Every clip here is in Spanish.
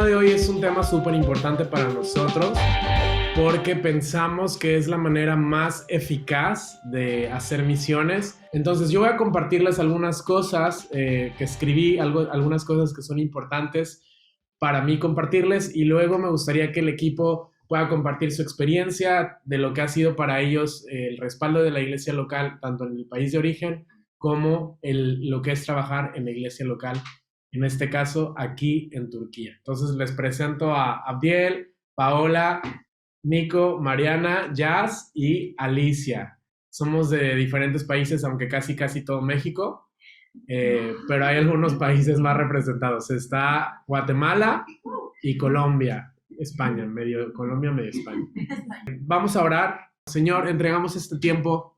tema de hoy es un tema súper importante para nosotros porque pensamos que es la manera más eficaz de hacer misiones. Entonces yo voy a compartirles algunas cosas que escribí, algunas cosas que son importantes para mí compartirles, y luego me gustaría que el equipo pueda compartir su experiencia de lo que ha sido para ellos el respaldo de la iglesia local, tanto en el país de origen como lo que es trabajar en la iglesia local, en este caso aquí en Turquía. Entonces les presento a Abdiel, Paola, Nico, Mariana, Jazz y Alicia. Somos de diferentes países, aunque casi todo México, pero hay algunos países más representados. Está Guatemala y Colombia, España, medio Colombia, medio España. Vamos a orar. Señor, entregamos este tiempo.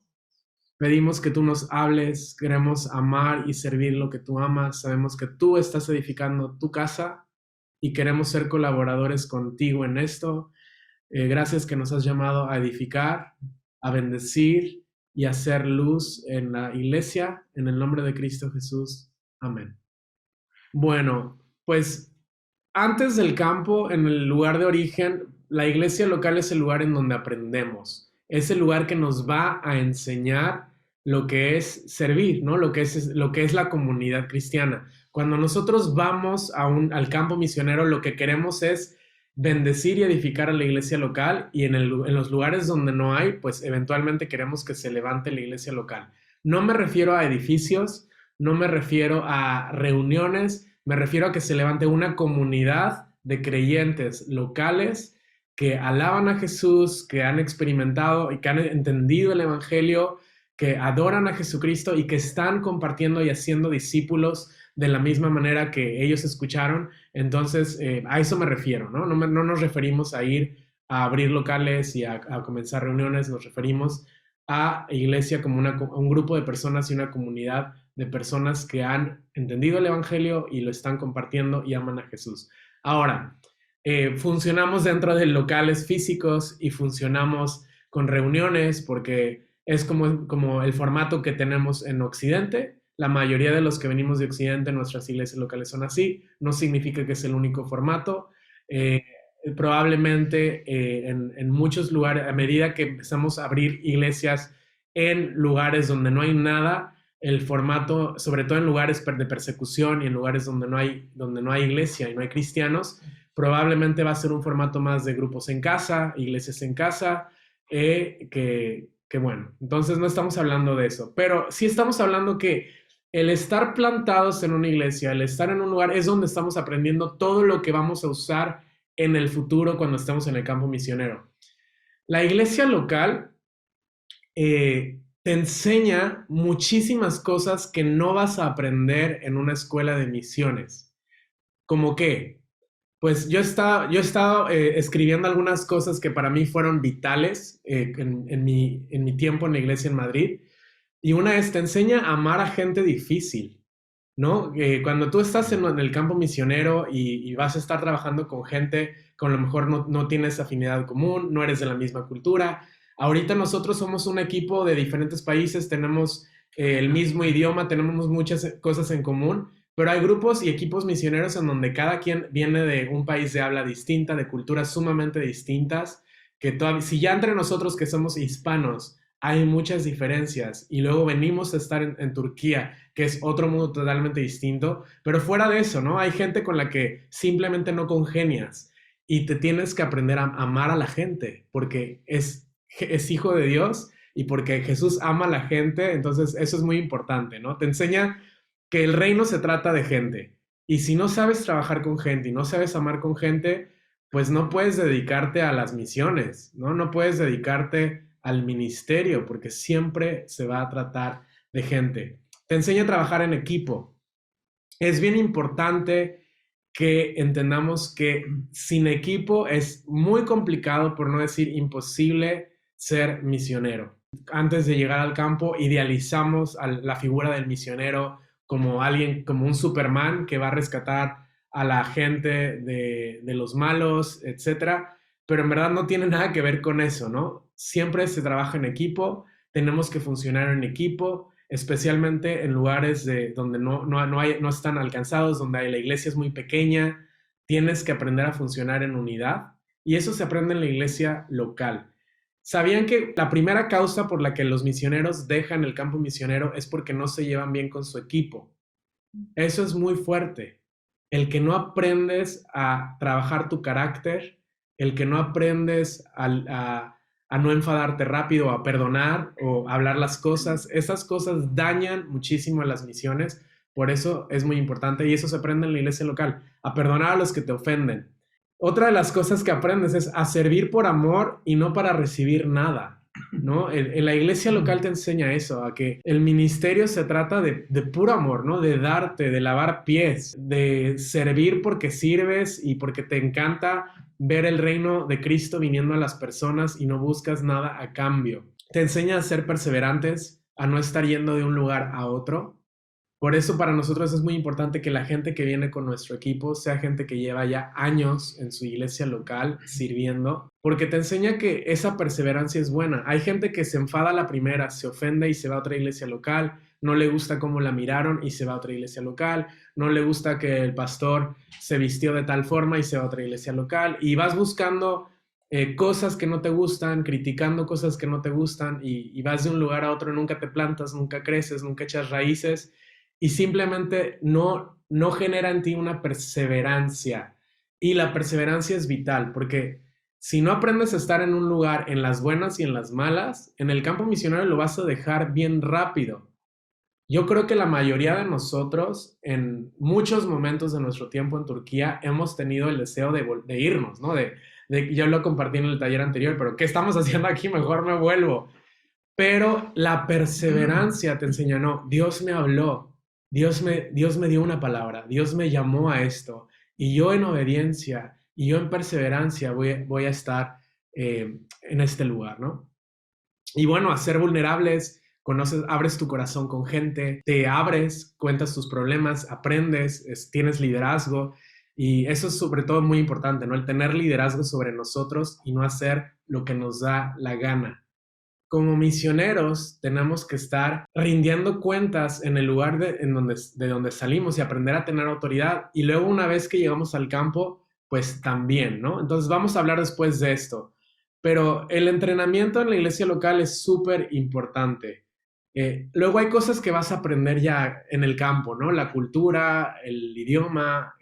Pedimos que tú nos hables. Queremos amar y servir lo que tú amas. Sabemos que tú estás edificando tu casa y queremos ser colaboradores contigo en esto. Gracias que nos has llamado a edificar, a bendecir y a hacer luz en la iglesia. En el nombre de Cristo Jesús. Amén. Bueno, pues antes del campo, en el lugar de origen, la iglesia local es el lugar en donde aprendemos. Es el lugar que nos va a enseñar lo que es servir, ¿no? Lo que es la comunidad cristiana. Cuando nosotros vamos al campo misionero, lo que queremos es bendecir y edificar a la iglesia local, y en los lugares donde no hay, pues eventualmente queremos que se levante la iglesia local. No me refiero a edificios, no me refiero a reuniones, me refiero a que se levante una comunidad de creyentes locales que alaban a Jesús, que han experimentado y que han entendido el evangelio, que adoran a Jesucristo y que están compartiendo y haciendo discípulos de la misma manera que ellos escucharon. Entonces, a eso me refiero, ¿no? No nos referimos a ir a abrir locales y a comenzar reuniones, nos referimos a iglesia como un grupo de personas y una comunidad de personas que han entendido el evangelio y lo están compartiendo y aman a Jesús. Ahora, funcionamos dentro de locales físicos y funcionamos con reuniones porque es como el formato que tenemos en Occidente. La mayoría de los que venimos de Occidente, nuestras iglesias locales son así. No significa que es el único formato. Probablemente en muchos lugares, a medida que empezamos a abrir iglesias en lugares donde no hay nada, el formato, sobre todo en lugares de persecución y en lugares donde no hay iglesia y no hay cristianos, probablemente va a ser un formato más de grupos en casa, iglesias en casa, que bueno, entonces no estamos hablando de eso, pero sí estamos hablando que el estar plantados en una iglesia, el estar en un lugar, es donde estamos aprendiendo todo lo que vamos a usar en el futuro cuando estemos en el campo misionero. La iglesia local te enseña muchísimas cosas que no vas a aprender en una escuela de misiones. ¿Cómo qué? Pues yo he estado escribiendo algunas cosas que para mí fueron vitales en mi tiempo en la iglesia en Madrid. Y una es, te enseña a amar a gente difícil, ¿no? Cuando tú estás en el campo misionero y vas a estar trabajando con gente con lo mejor no tienes afinidad común, no eres de la misma cultura. Ahorita nosotros somos un equipo de diferentes países, tenemos el mismo idioma, tenemos muchas cosas en común, pero hay grupos y equipos misioneros en donde cada quien viene de un país de habla distinta, de culturas sumamente distintas, que si ya entre nosotros que somos hispanos hay muchas diferencias, y luego venimos a estar en Turquía, que es otro mundo totalmente distinto, pero fuera de eso, ¿no? Hay gente con la que simplemente no congenias y te tienes que aprender a amar a la gente porque es hijo de Dios y porque Jesús ama a la gente. Entonces eso es muy importante, ¿no? Te enseña que el reino se trata de gente, y si no sabes trabajar con gente y no sabes amar con gente, pues no puedes dedicarte a las misiones, ¿no? No puedes dedicarte al ministerio porque siempre se va a tratar de gente. Te enseña a trabajar en equipo. Es bien importante que entendamos que sin equipo es muy complicado, por no decir imposible, ser misionero. Antes de llegar al campo, idealizamos a la figura del misionero como alguien, como un Superman que va a rescatar a la gente de los malos, etcétera, pero en verdad no tiene nada que ver con eso, ¿no? Siempre se trabaja en equipo, tenemos que funcionar en equipo, especialmente en lugares donde no están alcanzados, donde la iglesia es muy pequeña, tienes que aprender a funcionar en unidad y eso se aprende en la iglesia local. ¿Sabían que la primera causa por la que los misioneros dejan el campo misionero es porque no se llevan bien con su equipo? Eso es muy fuerte. El que no aprendes a trabajar tu carácter, el que no aprendes a no enfadarte rápido, a perdonar o a hablar las cosas, esas cosas dañan muchísimo a las misiones. Por eso es muy importante y eso se aprende en la iglesia local, a perdonar a los que te ofenden. Otra de las cosas que aprendes es a servir por amor y no para recibir nada, ¿no? En la iglesia local te enseña eso, a que el ministerio se trata de puro amor, ¿no? De darte, de lavar pies, de servir porque sirves y porque te encanta ver el reino de Cristo viniendo a las personas y no buscas nada a cambio. Te enseña a ser perseverantes, a no estar yendo de un lugar a otro. Por eso para nosotros es muy importante que la gente que viene con nuestro equipo sea gente que lleva ya años en su iglesia local sirviendo, porque te enseña que esa perseverancia es buena. Hay gente que se enfada a la primera, se ofende y se va a otra iglesia local, no le gusta cómo la miraron y se va a otra iglesia local, no le gusta que el pastor se vistió de tal forma y se va a otra iglesia local, y vas buscando cosas que no te gustan, criticando cosas que no te gustan y vas de un lugar a otro, nunca te plantas, nunca creces, nunca echas raíces y simplemente no genera en ti una perseverancia. Y la perseverancia es vital porque si no aprendes a estar en un lugar en las buenas y en las malas, en el campo misionero lo vas a dejar bien rápido. Yo creo que la mayoría de nosotros en muchos momentos de nuestro tiempo en Turquía hemos tenido el deseo de irnos, ¿no? Yo lo compartí en el taller anterior, pero ¿qué estamos haciendo aquí? Mejor me vuelvo. Pero la perseverancia te enseña, no, Dios me habló, Dios me dio una palabra, Dios me llamó a esto y yo en obediencia y yo en perseverancia voy a estar en este lugar, ¿no? Y bueno, a ser vulnerables, conoces, abres tu corazón con gente, te abres, cuentas tus problemas, aprendes, tienes liderazgo y eso es sobre todo muy importante, ¿no? El tener liderazgo sobre nosotros y no hacer lo que nos da la gana. Como misioneros tenemos que estar rindiendo cuentas en el lugar de donde salimos y aprender a tener autoridad. Y luego una vez que llegamos al campo, pues también, ¿no? Entonces vamos a hablar después de esto. Pero el entrenamiento en la iglesia local es súper importante. Luego hay cosas que vas a aprender ya en el campo, ¿no? La cultura, el idioma,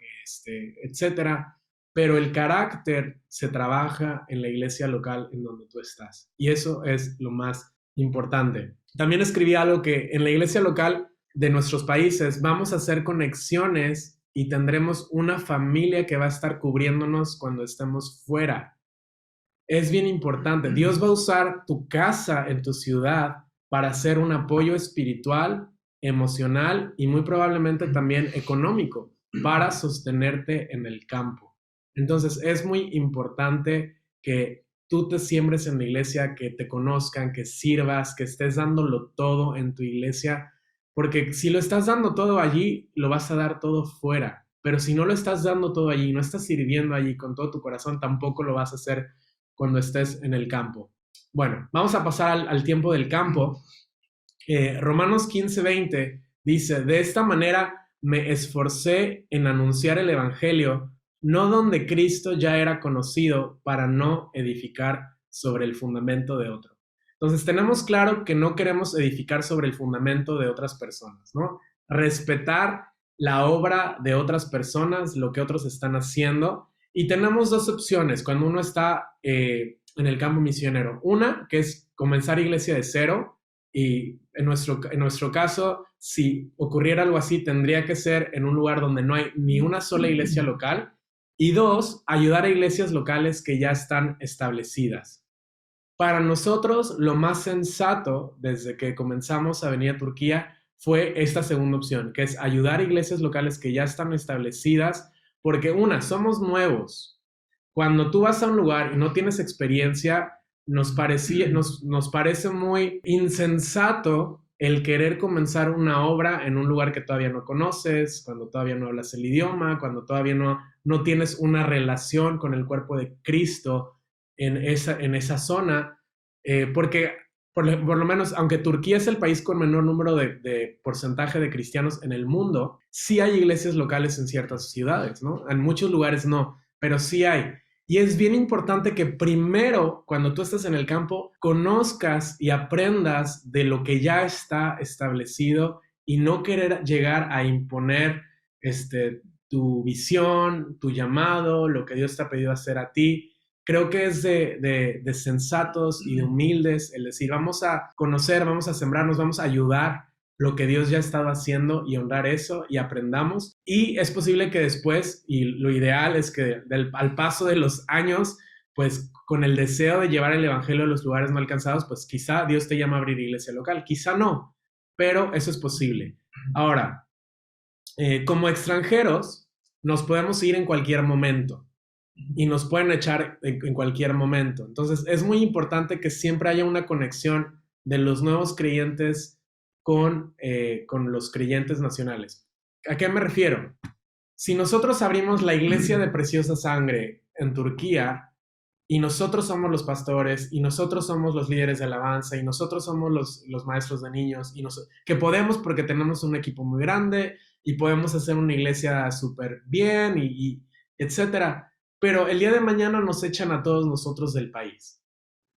etcétera. Pero el carácter se trabaja en la iglesia local en donde tú estás. Y eso es lo más importante. También escribí algo que en la iglesia local de nuestros países vamos a hacer conexiones y tendremos una familia que va a estar cubriéndonos cuando estemos fuera. Es bien importante. Dios va a usar tu casa en tu ciudad para ser un apoyo espiritual, emocional y muy probablemente también económico para sostenerte en el campo. Entonces es muy importante que tú te siembres en la iglesia, que te conozcan, que sirvas, que estés dándolo todo en tu iglesia, porque si lo estás dando todo allí, lo vas a dar todo fuera. Pero si no lo estás dando todo allí, no estás sirviendo allí con todo tu corazón, tampoco lo vas a hacer cuando estés en el campo. Bueno, vamos a pasar al tiempo del campo. Romanos 15:20 dice, de esta manera me esforcé en anunciar el evangelio, no donde Cristo ya era conocido, para no edificar sobre el fundamento de otro. Entonces tenemos claro que no queremos edificar sobre el fundamento de otras personas, ¿no? Respetar la obra de otras personas, lo que otros están haciendo. Y tenemos dos opciones cuando uno está en el campo misionero. Una, que es comenzar iglesia de cero, y en nuestro caso, si ocurriera algo así, tendría que ser en un lugar donde no hay ni una sola iglesia local. Y dos, ayudar a iglesias locales que ya están establecidas. Para nosotros, lo más sensato desde que comenzamos a venir a Turquía fue esta segunda opción, que es ayudar a iglesias locales que ya están establecidas, porque una, somos nuevos. Cuando tú vas a un lugar y no tienes experiencia, nos parece muy insensato el querer comenzar una obra en un lugar que todavía no conoces, cuando todavía no hablas el idioma, cuando todavía no tienes una relación con el cuerpo de Cristo en esa zona, porque por lo menos, aunque Turquía es el país con menor número de porcentaje de cristianos en el mundo, sí hay iglesias locales en ciertas ciudades, ¿no? En muchos lugares no, pero sí hay. Y es bien importante que primero, cuando tú estás en el campo, conozcas y aprendas de lo que ya está establecido y no querer llegar a imponer tu visión, tu llamado, lo que Dios te ha pedido hacer a ti. Creo que es de sensatos y de humildes el decir, vamos a conocer, vamos a sembrarnos, vamos a ayudar lo que Dios ya ha estado haciendo y honrar eso y aprendamos. Y es posible que después, y lo ideal es que al paso de los años, pues con el deseo de llevar el evangelio a los lugares no alcanzados, pues quizá Dios te llama a abrir iglesia local, quizá no, pero eso es posible. Ahora, como extranjeros, nos podemos ir en cualquier momento y nos pueden echar en cualquier momento. Entonces, es muy importante que siempre haya una conexión de los nuevos creyentes con los creyentes nacionales. ¿A qué me refiero? Si nosotros abrimos la iglesia de Preciosa Sangre en Turquía y nosotros somos los pastores y nosotros somos los líderes de alabanza y nosotros somos los maestros de niños, que podemos porque tenemos un equipo muy grande y podemos hacer una iglesia súper bien y etcétera, pero el día de mañana nos echan a todos nosotros del país.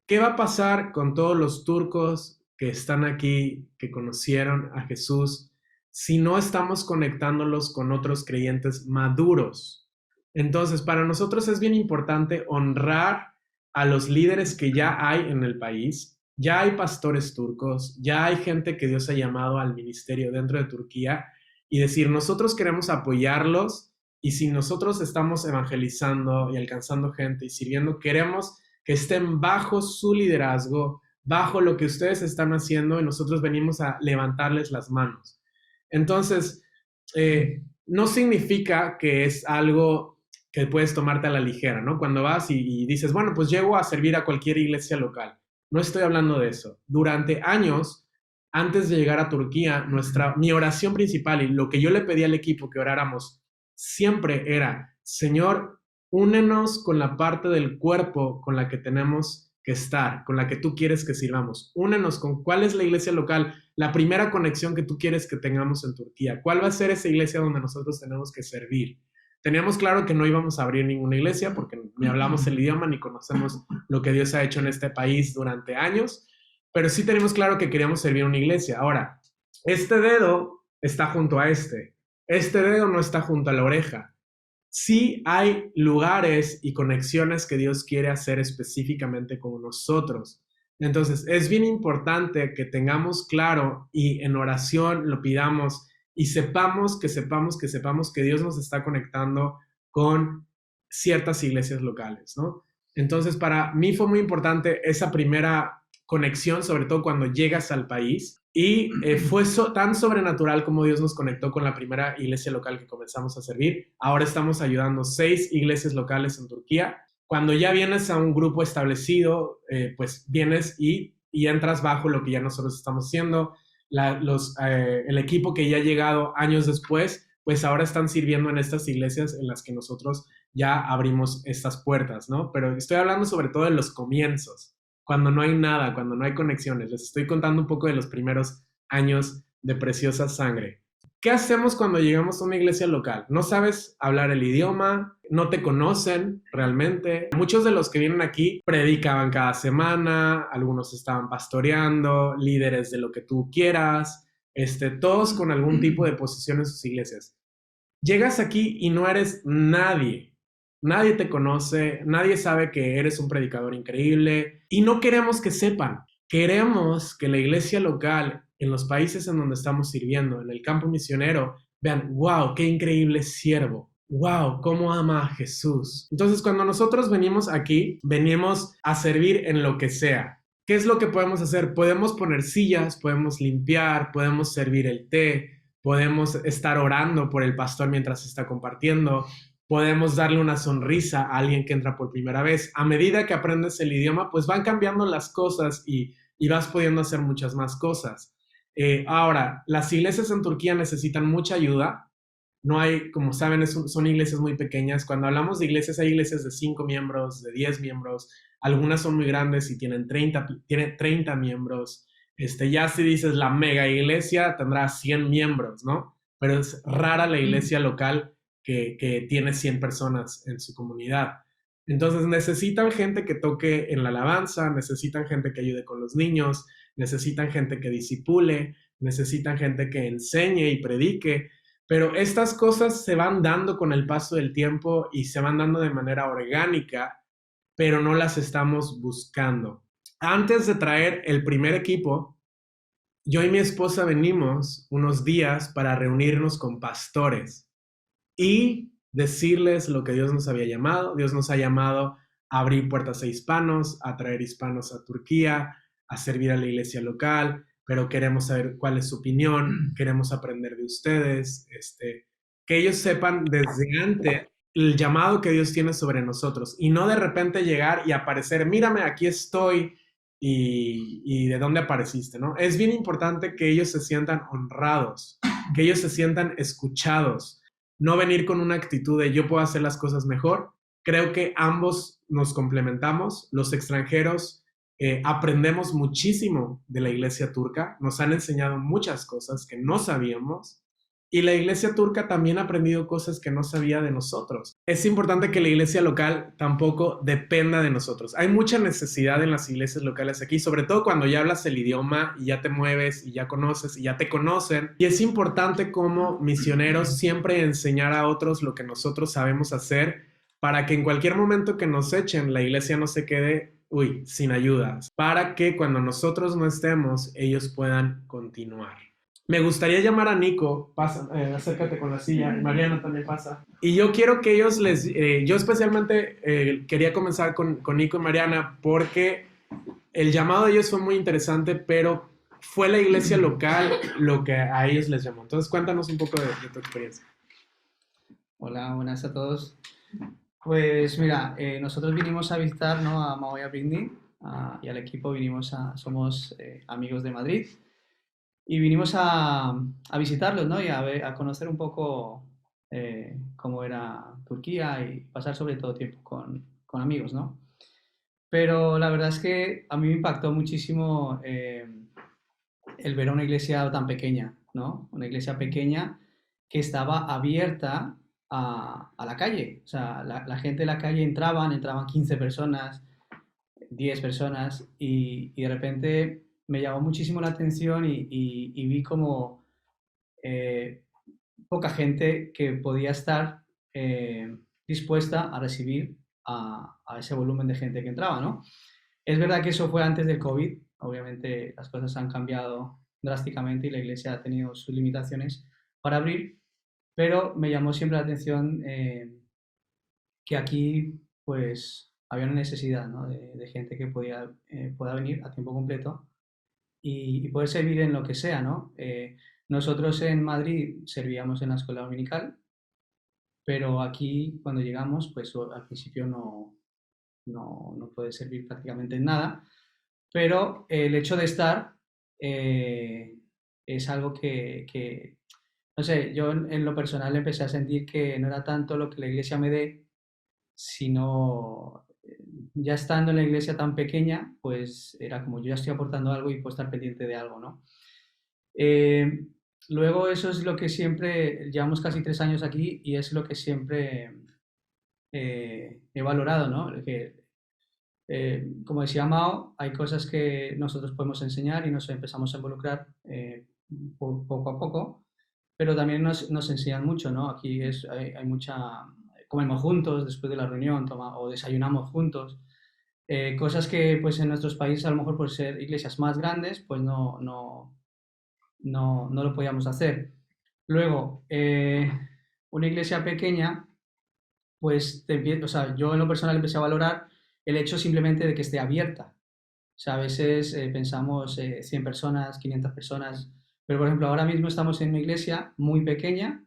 ¿Qué va a pasar con todos los turcos que están aquí, que conocieron a Jesús, si no estamos conectándolos con otros creyentes maduros? Entonces, para nosotros es bien importante honrar a los líderes que ya hay en el país. Ya hay pastores turcos, ya hay gente que Dios ha llamado al ministerio dentro de Turquía y decir, nosotros queremos apoyarlos y si nosotros estamos evangelizando y alcanzando gente y sirviendo, queremos que estén bajo su liderazgo, bajo lo que ustedes están haciendo y nosotros venimos a levantarles las manos. Entonces, no significa que es algo que puedes tomarte a la ligera, ¿no? Cuando vas y dices, bueno, pues llego a servir a cualquier iglesia local. No estoy hablando de eso. Durante años, antes de llegar a Turquía, mi oración principal y lo que yo le pedí al equipo que oráramos siempre era, Señor, únenos con la parte del cuerpo con la que tenemos que estar, con la que tú quieres que sirvamos. Únenos con cuál es la iglesia local, la primera conexión que tú quieres que tengamos en Turquía. ¿Cuál va a ser esa iglesia donde nosotros tenemos que servir? Teníamos claro que no íbamos a abrir ninguna iglesia porque ni hablamos el idioma ni conocemos lo que Dios ha hecho en este país durante años, pero sí tenemos claro que queríamos servir una iglesia. Ahora, este dedo está junto a este dedo no está junto a la oreja. Sí hay lugares y conexiones que Dios quiere hacer específicamente con nosotros. Entonces, es bien importante que tengamos claro y en oración lo pidamos y sepamos que Dios nos está conectando con ciertas iglesias locales, ¿no? Entonces, para mí fue muy importante esa primera conexión, sobre todo cuando llegas al país. Y fue tan sobrenatural como Dios nos conectó con la primera iglesia local que comenzamos a servir. Ahora estamos ayudando 6 iglesias locales en Turquía. Cuando ya vienes a un grupo establecido, pues vienes y entras bajo lo que ya nosotros estamos haciendo. El equipo que ya ha llegado años después, pues ahora están sirviendo en estas iglesias en las que nosotros ya abrimos estas puertas, ¿no? Pero estoy hablando sobre todo de los comienzos, cuando no hay nada, cuando no hay conexiones. Les estoy contando un poco de los primeros años de Preciosa Sangre. ¿Qué hacemos cuando llegamos a una iglesia local? No sabes hablar el idioma, no te conocen realmente. Muchos de los que vienen aquí predicaban cada semana, algunos estaban pastoreando, líderes de lo que tú quieras, todos con algún tipo de posición en sus iglesias. Llegas aquí y no eres nadie. Nadie te conoce, nadie sabe que eres un predicador increíble y no queremos que sepan. Queremos que la iglesia local, en los países en donde estamos sirviendo, en el campo misionero, vean, wow, qué increíble siervo. Wow, cómo ama a Jesús. Entonces, cuando nosotros venimos aquí, venimos a servir en lo que sea. ¿Qué es lo que podemos hacer? Podemos poner sillas, podemos limpiar, podemos servir el té, podemos estar orando por el pastor mientras está compartiendo. Podemos darle una sonrisa a alguien que entra por primera vez. A medida que aprendes el idioma, pues van cambiando las cosas y vas pudiendo hacer muchas más cosas. Ahora, las iglesias en Turquía necesitan mucha ayuda. No hay, como saben, son iglesias muy pequeñas. Cuando hablamos de iglesias, hay iglesias de 5 miembros, de 10 miembros, algunas son muy grandes y tienen 30 miembros. Ya si dices la mega iglesia tendrá 100 miembros, ¿no? Pero es rara la iglesia local que tiene 100 personas en su comunidad. Entonces necesitan gente que toque en la alabanza, necesitan gente que ayude con los niños, necesitan gente que disipule, necesitan gente que enseñe y predique, pero estas cosas se van dando con el paso del tiempo y se van dando de manera orgánica, pero no las estamos buscando. Antes de traer el primer equipo, yo y mi esposa venimos unos días para reunirnos con pastores y decirles lo que Dios nos había llamado. Dios nos ha llamado a abrir puertas a hispanos, a traer hispanos a Turquía, a servir a la iglesia local, pero queremos saber cuál es su opinión, queremos aprender de ustedes, que ellos sepan desde antes el llamado que Dios tiene sobre nosotros y no de repente llegar y aparecer, mírame, aquí estoy y de dónde apareciste, ¿no? Es bien importante que ellos se sientan honrados, que ellos se sientan escuchados, no venir con una actitud de yo puedo hacer las cosas mejor. Creo que ambos nos complementamos. Los extranjeros aprendemos muchísimo de la iglesia turca, nos han enseñado muchas cosas que no sabíamos y la iglesia turca también ha aprendido cosas que no sabía de nosotros. Es importante que la iglesia local tampoco dependa de nosotros. Hay mucha necesidad en las iglesias locales aquí, sobre todo cuando ya hablas el idioma y ya te mueves y ya conoces y ya te conocen. Y es importante como misioneros siempre enseñar a otros lo que nosotros sabemos hacer para que en cualquier momento que nos echen, la iglesia no se quede, sin ayuda, para que cuando nosotros no estemos, ellos puedan continuar. Me gustaría llamar a Nico, pasa, acércate con la silla, Mariana también pasa. Y yo quiero que ellos yo especialmente quería comenzar con Nico y Mariana porque el llamado de ellos fue muy interesante, pero fue la iglesia local lo que a ellos les llamó. Entonces cuéntanos un poco de tu experiencia. Hola, buenas a todos. Pues mira, nosotros vinimos a visitar, ¿no?, a Mahoya Picnic y al equipo somos amigos de Madrid y vinimos a visitarlos, ¿no?, y a conocer un poco cómo era Turquía y pasar sobre todo tiempo con amigos, ¿no? Pero la verdad es que a mí me impactó muchísimo el ver a una iglesia tan pequeña, ¿no? Una iglesia pequeña que estaba abierta a la calle. O sea, la gente de la calle entraban 15 personas, 10 personas y de repente me llamó muchísimo la atención y vi como eh, poca gente que podía estar dispuesta a recibir a ese volumen de gente que entraba, ¿no? Es verdad que eso fue antes del COVID, obviamente las cosas han cambiado drásticamente y la iglesia ha tenido sus limitaciones para abrir, pero me llamó siempre la atención que aquí pues había una necesidad, ¿no?, de gente que pueda venir a tiempo completo y poder servir en lo que sea, ¿no? Nosotros en Madrid servíamos en la escuela dominical, pero aquí cuando llegamos pues al principio no puede servir prácticamente en nada, pero el hecho de estar es algo que, no sé, yo en lo personal empecé a sentir que no era tanto lo que la iglesia me dé, sino ya estando en la iglesia tan pequeña, pues era como yo ya estoy aportando algo y puedo estar pendiente de algo, ¿no? Eh, Luego eso es lo que siempre, llevamos casi 3 años aquí y es lo que siempre he valorado, ¿no? Que, como decía Mao, hay cosas que nosotros podemos enseñar y nos empezamos a involucrar poco a poco, pero también nos enseñan mucho, ¿no? Aquí hay mucha... Comemos juntos después de la reunión o desayunamos juntos. Cosas que pues en nuestros países a lo mejor por ser iglesias más grandes pues no lo podíamos hacer. Luego, una iglesia pequeña pues o sea, yo en lo personal empecé a valorar el hecho simplemente de que esté abierta. O sea, a veces pensamos 100 personas, 500 personas, pero por ejemplo ahora mismo estamos en una iglesia muy pequeña,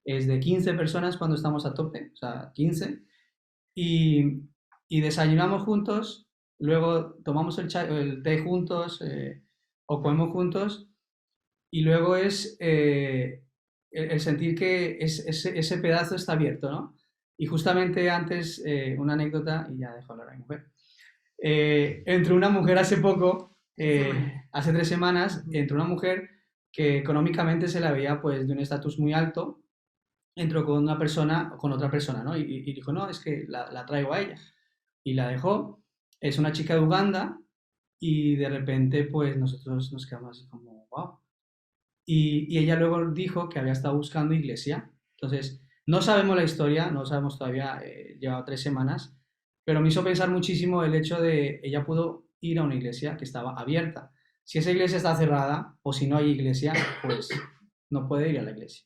es de 15 personas cuando estamos a tope, o sea, 15, y, y desayunamos juntos, luego tomamos el té juntos o comemos juntos, y luego es el sentir que ese pedazo está abierto, ¿no? Y justamente antes, una anécdota, y ya dejo hablar a mi mujer. entró una mujer hace poco, Semanas. hace 3 semanas, Ujú. entró una mujer que económicamente se la veía pues de un estatus muy alto, entró con una persona, con otra persona, ¿no? Y dijo, no, es que la traigo a ella. Y la dejó. Es una chica de Uganda y de repente pues nosotros nos quedamos así como, wow. Y ella luego dijo que había estado buscando iglesia. Entonces, no sabemos la historia, no sabemos todavía, lleva 3 semanas, pero me hizo pensar muchísimo el hecho de ella pudo ir a una iglesia que estaba abierta. Si esa iglesia está cerrada o si no hay iglesia, pues no puede ir a la iglesia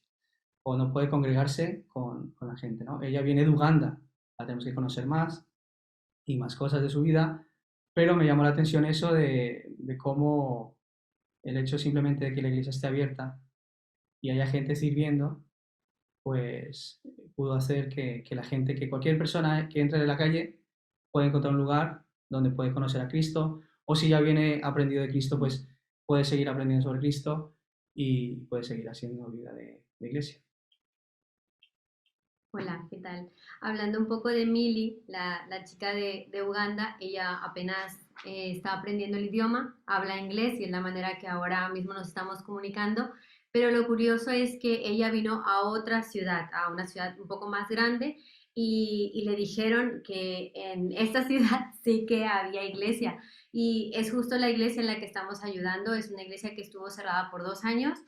o no puede congregarse con la gente, ¿no? Ella viene de Uganda, la tenemos que conocer más y más cosas de su vida, pero me llamó la atención eso de cómo el hecho simplemente de que la iglesia esté abierta y haya gente sirviendo, pues pudo hacer que la gente, que cualquier persona que entre de la calle pueda encontrar un lugar donde puede conocer a Cristo, o si ya viene aprendido de Cristo, pues puede seguir aprendiendo sobre Cristo y puede seguir haciendo vida de iglesia. Hola, ¿qué tal? Hablando un poco de Mili, la chica de Uganda, ella apenas está aprendiendo el idioma, habla inglés y es la manera que ahora mismo nos estamos comunicando, pero lo curioso es que ella vino a otra ciudad, a una ciudad un poco más grande y le dijeron que en esta ciudad sí que había iglesia y es justo la iglesia en la que estamos ayudando, es una iglesia que estuvo cerrada por 2 años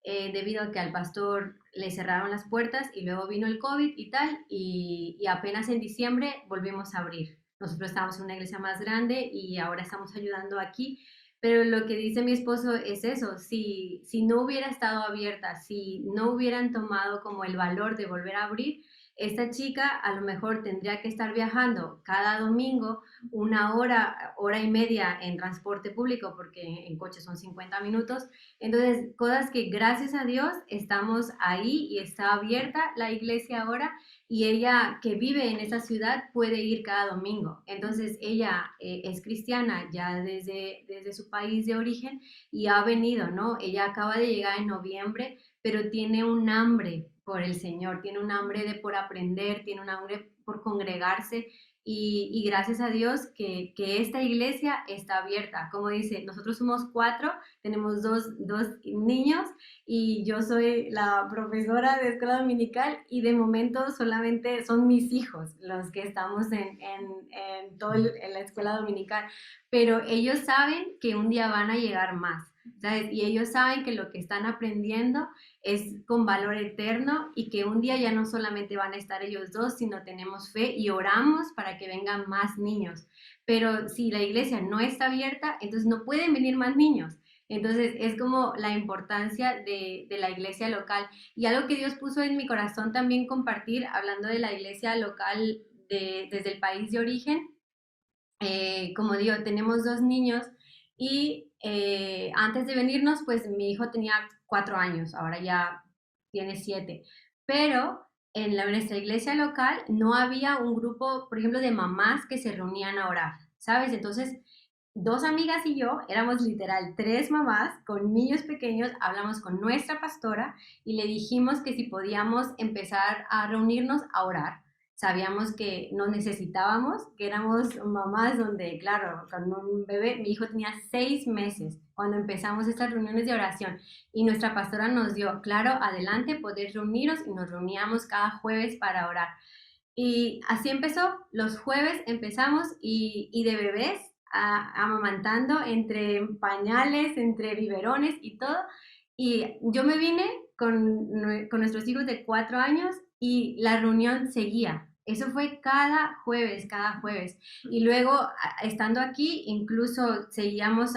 debido a que al pastor le cerraron las puertas y luego vino el COVID y tal, y apenas en diciembre volvimos a abrir. Nosotros estábamos en una iglesia más grande y ahora estamos ayudando aquí, pero lo que dice mi esposo es eso, si no hubiera estado abierta, si no hubieran tomado como el valor de volver a abrir, esta chica a lo mejor tendría que estar viajando cada domingo 1 hora, hora y media en transporte público, porque en coche son 50 minutos, entonces, cosas que gracias a Dios estamos ahí y está abierta la iglesia ahora y ella que vive en esa ciudad puede ir cada domingo. Entonces, ella es cristiana ya desde su país de origen y ha venido, ¿no? Ella acaba de llegar en noviembre, pero tiene un hambre por el Señor, tiene un hambre de por aprender, tiene un hambre por congregarse y gracias a Dios que esta iglesia está abierta. Como dice, nosotros somos 4, tenemos dos niños y yo soy la profesora de escuela dominical y de momento solamente son mis hijos los que estamos en la escuela dominical, pero ellos saben que un día van a llegar más, ¿sabes? Y ellos saben que lo que están aprendiendo es con valor eterno y que un día ya no solamente van a estar ellos dos, sino tenemos fe y oramos para que vengan más niños. Pero si la iglesia no está abierta, entonces no pueden venir más niños. Entonces es como la importancia de la iglesia local. Y algo que Dios puso en mi corazón también compartir, hablando de la iglesia local desde el país de origen, como digo, tenemos 2 niños y antes de venirnos, pues mi hijo tenía 4 años, ahora ya tiene 7. Pero en nuestra iglesia local no había un grupo, por ejemplo, de mamás que se reunían a orar, ¿sabes? Entonces, 2 amigas y yo éramos literal 3 mamás con niños pequeños, hablamos con nuestra pastora y le dijimos que si podíamos empezar a reunirnos a orar. Sabíamos que nos necesitábamos, que éramos mamás donde, claro, con un bebé, mi hijo tenía 6 meses cuando empezamos estas reuniones de oración y nuestra pastora nos dio, claro, adelante, poder reunirnos y nos reuníamos cada jueves para orar. Y así empezó, los jueves empezamos y de bebés amamantando entre pañales, entre biberones y todo. Y yo me vine con nuestros hijos de 4 años y la reunión seguía. Eso fue cada jueves, cada jueves. Y luego, estando aquí, incluso seguíamos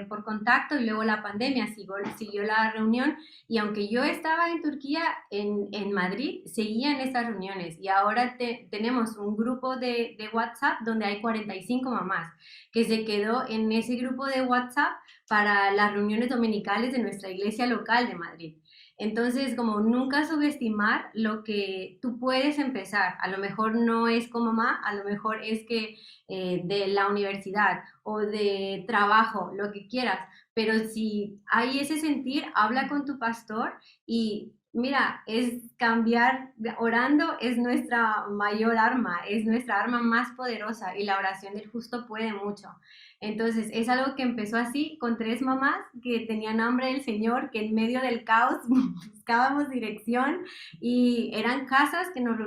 por contacto y luego la pandemia siguió la reunión. Y aunque yo estaba en Turquía, en Madrid, seguían estas reuniones. Y ahora tenemos un grupo de WhatsApp donde hay 45 mamás que se quedó en ese grupo de WhatsApp para las reuniones dominicales de nuestra iglesia local de Madrid. Entonces, como nunca subestimar lo que tú puedes empezar. A lo mejor no es con mamá, a lo mejor es que de la universidad o de trabajo, lo que quieras. Pero si hay ese sentir, habla con tu pastor y Mira, es cambiar, orando es nuestra mayor arma, es nuestra arma más poderosa y la oración del justo puede mucho. Entonces, es algo que empezó así con 3 mamás que tenían hambre del Señor, que en medio del caos buscábamos dirección y eran casas que nos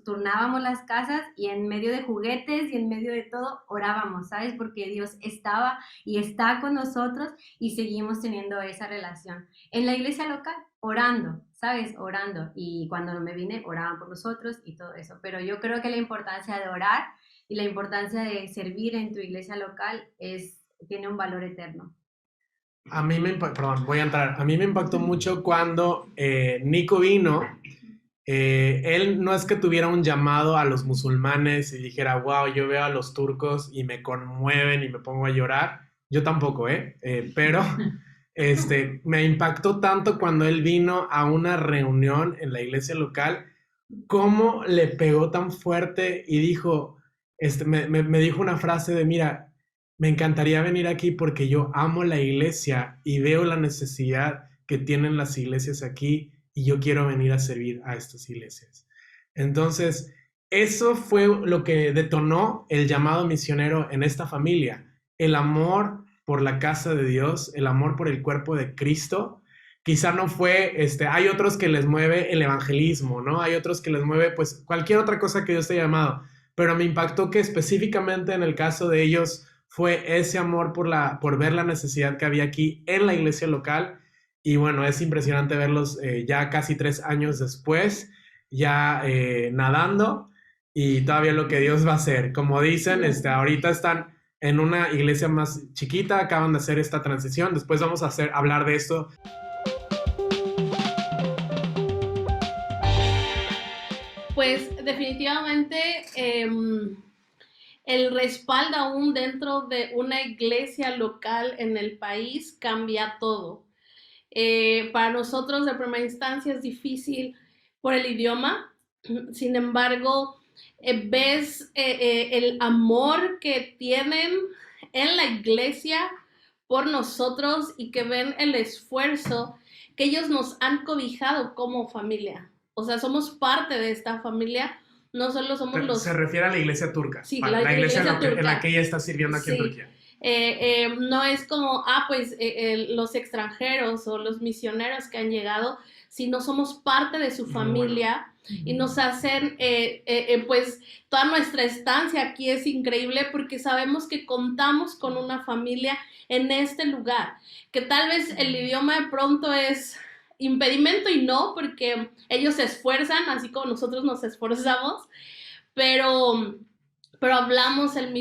turnábamos las casas y en medio de juguetes y en medio de todo orábamos, ¿sabes? Porque Dios estaba y está con nosotros y seguimos teniendo esa relación. En la iglesia local, orando, ¿sabes? Orando. Y cuando me vine, oraban por nosotros y todo eso. Pero yo creo que la importancia de orar y la importancia de servir en tu iglesia local tiene un valor eterno. Perdón, voy a entrar. A mí me impactó mucho cuando Nico vino. Él no es que tuviera un llamado a los musulmanes y dijera, wow, yo veo a los turcos y me conmueven y me pongo a llorar. Yo tampoco, pero me impactó tanto cuando él vino a una reunión en la iglesia local, cómo le pegó tan fuerte y dijo, me dijo una frase de, mira, me encantaría venir aquí porque yo amo la iglesia y veo la necesidad que tienen las iglesias aquí y yo quiero venir a servir a estas iglesias. Entonces, eso fue lo que detonó el llamado misionero en esta familia, el amor por la casa de Dios, el amor por el cuerpo de Cristo. Quizá no fue, hay otros que les mueve el evangelismo, ¿no? Hay otros que les mueve, pues, cualquier otra cosa que Dios te haya llamado, pero me impactó que específicamente en el caso de ellos fue ese amor por ver la necesidad que había aquí en la iglesia local. Y bueno, es impresionante verlos ya casi 3 años después, ya nadando y todavía lo que Dios va a hacer. Como dicen, ahorita están en una iglesia más chiquita, acaban de hacer esta transición. Después vamos a hablar de esto. Pues definitivamente el respaldo aún dentro de una iglesia local en el país cambia todo. Para nosotros de primera instancia es difícil por el idioma, sin embargo, ves el amor que tienen en la iglesia por nosotros y que ven el esfuerzo que ellos nos han cobijado como familia. O sea, somos parte de esta familia, no solo somos los... Se refiere a la iglesia turca, sí, la iglesia turca en la que ella está sirviendo aquí sí. en Turquía. No es como, los extranjeros o los misioneros que han llegado, sino somos parte de su familia y nos hacen, pues toda nuestra estancia aquí es increíble porque sabemos que contamos con una familia en este lugar, que tal vez el idioma de pronto es impedimento y no, porque ellos se esfuerzan, así como nosotros nos esforzamos, pero hablamos el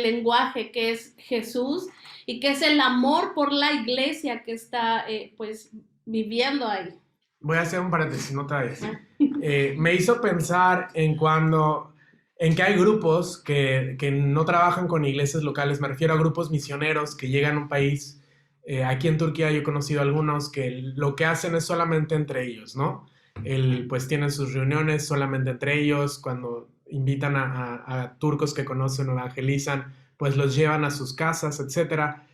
lenguaje que es Jesús y que es el amor por la iglesia que está pues viviendo ahí. Voy a hacer un paréntesis, no te vayas. Me hizo pensar en que hay grupos que no trabajan con iglesias locales, me refiero a grupos misioneros que llegan a un país. Aquí en Turquía yo he conocido algunos que lo que hacen es solamente entre ellos, ¿no? Pues tienen sus reuniones solamente entre ellos, cuando invitan a turcos que conocen o evangelizan, pues los llevan a sus casas, etcétera.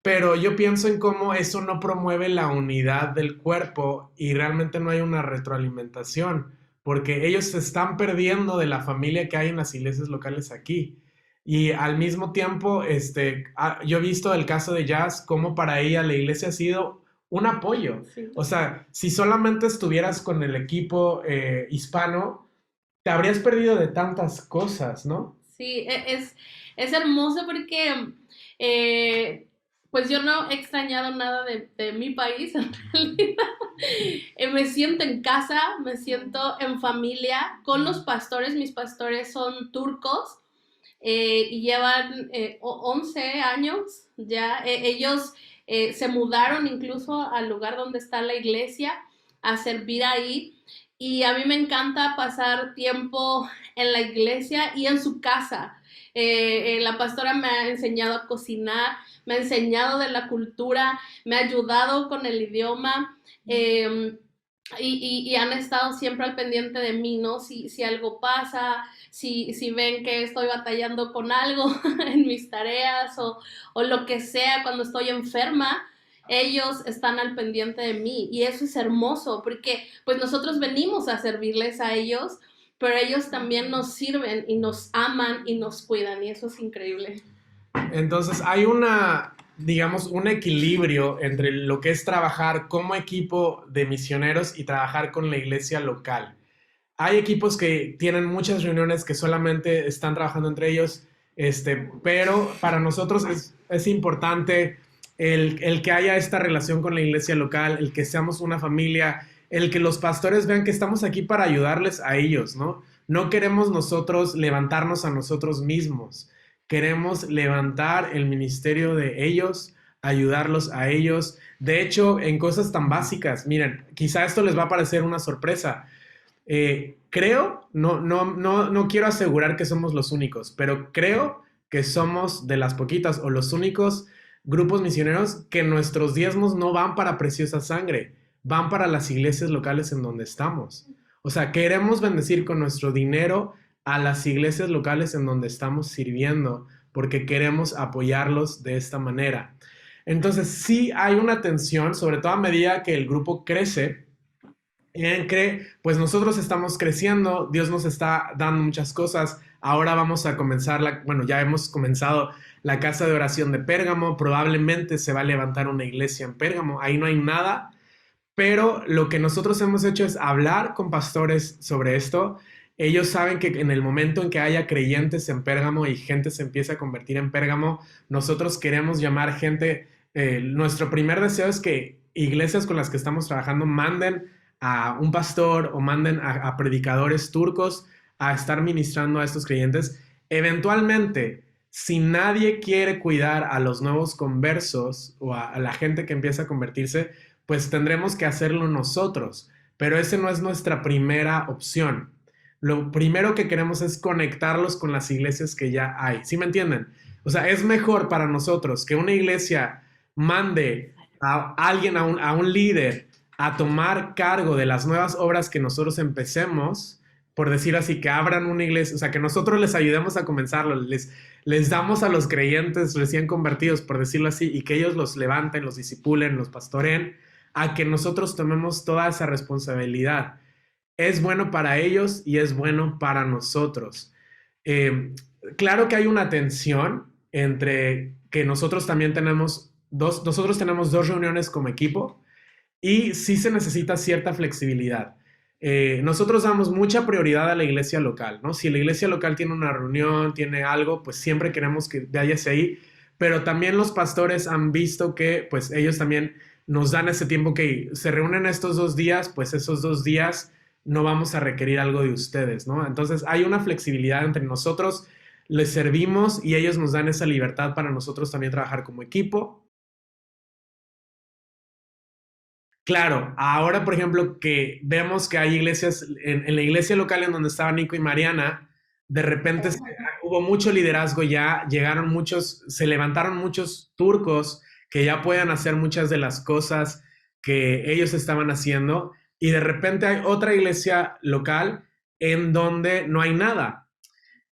Pero yo pienso en cómo eso no promueve la unidad del cuerpo y realmente no hay una retroalimentación, porque ellos se están perdiendo de la familia que hay en las iglesias locales aquí. Y al mismo tiempo, yo he visto el caso de Jazz, cómo para ella la iglesia ha sido un apoyo. Sí. O sea, si solamente estuvieras con el equipo hispano, te habrías perdido de tantas cosas, ¿no? Sí, es hermoso porque pues yo no he extrañado nada de mi país, en realidad. Me siento en casa, me siento en familia con los pastores. Mis pastores son turcos y llevan 11 años ya. Ellos se mudaron incluso al lugar donde está la iglesia a servir ahí. Y a mí me encanta pasar tiempo en la iglesia y en su casa. La pastora me ha enseñado a cocinar, me ha enseñado de la cultura, me ha ayudado con el idioma y han estado siempre al pendiente de mí, ¿no? Si algo pasa, si ven que estoy batallando con algo en mis tareas o lo que sea cuando estoy enferma, ellos están al pendiente de mí y eso es hermoso porque pues nosotros venimos a servirles a ellos, pero ellos también nos sirven y nos aman y nos cuidan y eso es increíble. Entonces hay digamos, un equilibrio entre lo que es trabajar como equipo de misioneros y trabajar con la iglesia local. Hay equipos que tienen muchas reuniones que solamente están trabajando entre ellos, pero para nosotros es importante el que haya esta relación con la iglesia local, el que seamos una familia, el que los pastores vean que estamos aquí para ayudarles a ellos, ¿no? No queremos nosotros levantarnos a nosotros mismos, queremos levantar el ministerio de ellos, ayudarlos a ellos. De hecho, en cosas tan básicas, miren, quizá esto les va a parecer una sorpresa. Creo, no quiero asegurar que somos los únicos, pero creo que somos de las poquitas o los únicos grupos misioneros que nuestros diezmos no van para preciosa sangre, van para las iglesias locales en donde estamos. O sea, queremos bendecir con nuestro dinero a las iglesias locales en donde estamos sirviendo, porque queremos apoyarlos de esta manera. Entonces, sí hay una tensión, sobre todo a medida que el grupo crece, en que pues nosotros estamos creciendo, Dios nos está dando muchas cosas. Ahora vamos a comenzar, ya hemos comenzado la casa de oración de Pérgamo, probablemente se va a levantar una iglesia en Pérgamo, ahí no hay nada, pero lo que nosotros hemos hecho es hablar con pastores sobre esto. Ellos saben que en el momento en que haya creyentes en Pérgamo y gente se empieza a convertir en Pérgamo, nosotros queremos llamar gente, nuestro primer deseo es que iglesias con las que estamos trabajando manden a un pastor o manden a predicadores turcos a estar ministrando a estos creyentes. Eventualmente, si nadie quiere cuidar a los nuevos conversos o a la gente que empieza a convertirse, pues tendremos que hacerlo nosotros, pero esa no es nuestra primera opción. Lo primero que queremos es conectarlos con las iglesias que ya hay. ¿Sí me entienden? O sea, es mejor para nosotros que una iglesia mande a alguien, a un líder, a tomar cargo de las nuevas obras que nosotros empecemos, por decir así, que abran una iglesia, o sea, que nosotros les ayudemos a comenzarlo, les damos a los creyentes recién convertidos, por decirlo así, y que ellos los levanten, los discipulen, los pastoreen, a que nosotros tomemos toda esa responsabilidad. Es bueno para ellos y es bueno para nosotros. Claro que hay una tensión entre que nosotros también tenemos dos reuniones como equipo, y sí se necesita cierta flexibilidad. Nosotros damos mucha prioridad a la iglesia local, ¿no? Si la iglesia local tiene una reunión, tiene algo, pues siempre queremos que vayas ahí, pero también los pastores han visto que pues ellos también nos dan ese tiempo que se reúnen estos 2 días, pues esos 2 días no vamos a requerir algo de ustedes, ¿no? Entonces hay una flexibilidad entre nosotros, les servimos y ellos nos dan esa libertad para nosotros también trabajar como equipo. Claro, ahora por ejemplo que vemos que hay iglesias, en la iglesia local en donde estaban Nico y Mariana, de repente hubo mucho liderazgo ya, se levantaron muchos turcos que ya puedan hacer muchas de las cosas que ellos estaban haciendo, y de repente hay otra iglesia local en donde no hay nada.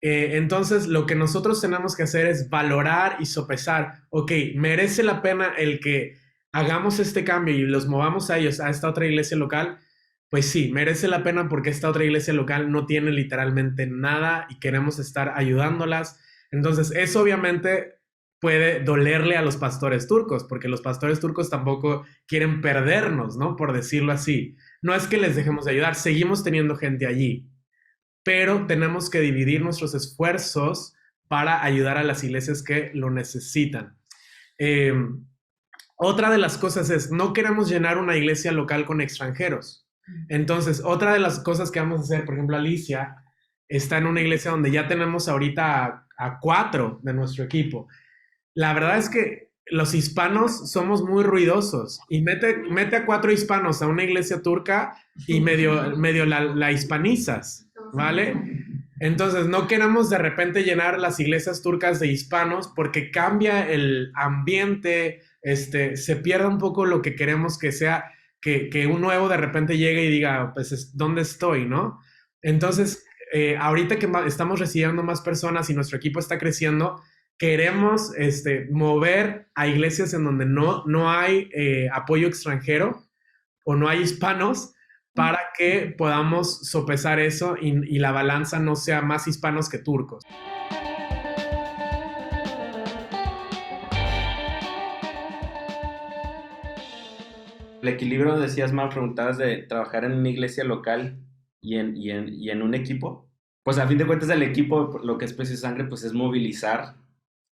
Entonces lo que nosotros tenemos que hacer es valorar y sopesar, ok, ¿merece la pena el que hagamos este cambio y los movamos a ellos, a esta otra iglesia local? Pues sí, merece la pena porque esta otra iglesia local no tiene literalmente nada y queremos estar ayudándolas. Entonces, eso obviamente puede dolerle a los pastores turcos, porque los pastores turcos tampoco quieren perdernos, ¿no? Por decirlo así. No es que les dejemos de ayudar, seguimos teniendo gente allí, pero tenemos que dividir nuestros esfuerzos para ayudar a las iglesias que lo necesitan. Otra de las cosas es, no queremos llenar una iglesia local con extranjeros. Entonces, otra de las cosas que vamos a hacer, por ejemplo, Alicia está en una iglesia donde ya tenemos ahorita a 4 de nuestro equipo. La verdad es que los hispanos somos muy ruidosos y mete a 4 hispanos a una iglesia turca y medio la hispanizas, ¿vale? Entonces, no queremos de repente llenar las iglesias turcas de hispanos porque cambia el ambiente, se pierde un poco lo que queremos que sea, que un nuevo de repente llegue y diga, pues, ¿dónde estoy, no? Entonces, ahorita que estamos recibiendo más personas y nuestro equipo está creciendo, queremos mover a iglesias en donde no hay apoyo extranjero o no hay hispanos para que podamos sopesar eso y la balanza no sea más hispanos que turcos. El equilibrio, decías, Mau, preguntabas de trabajar en una iglesia local y en un equipo. Pues a fin de cuentas el equipo, lo que es Precio Sangre, pues es movilizar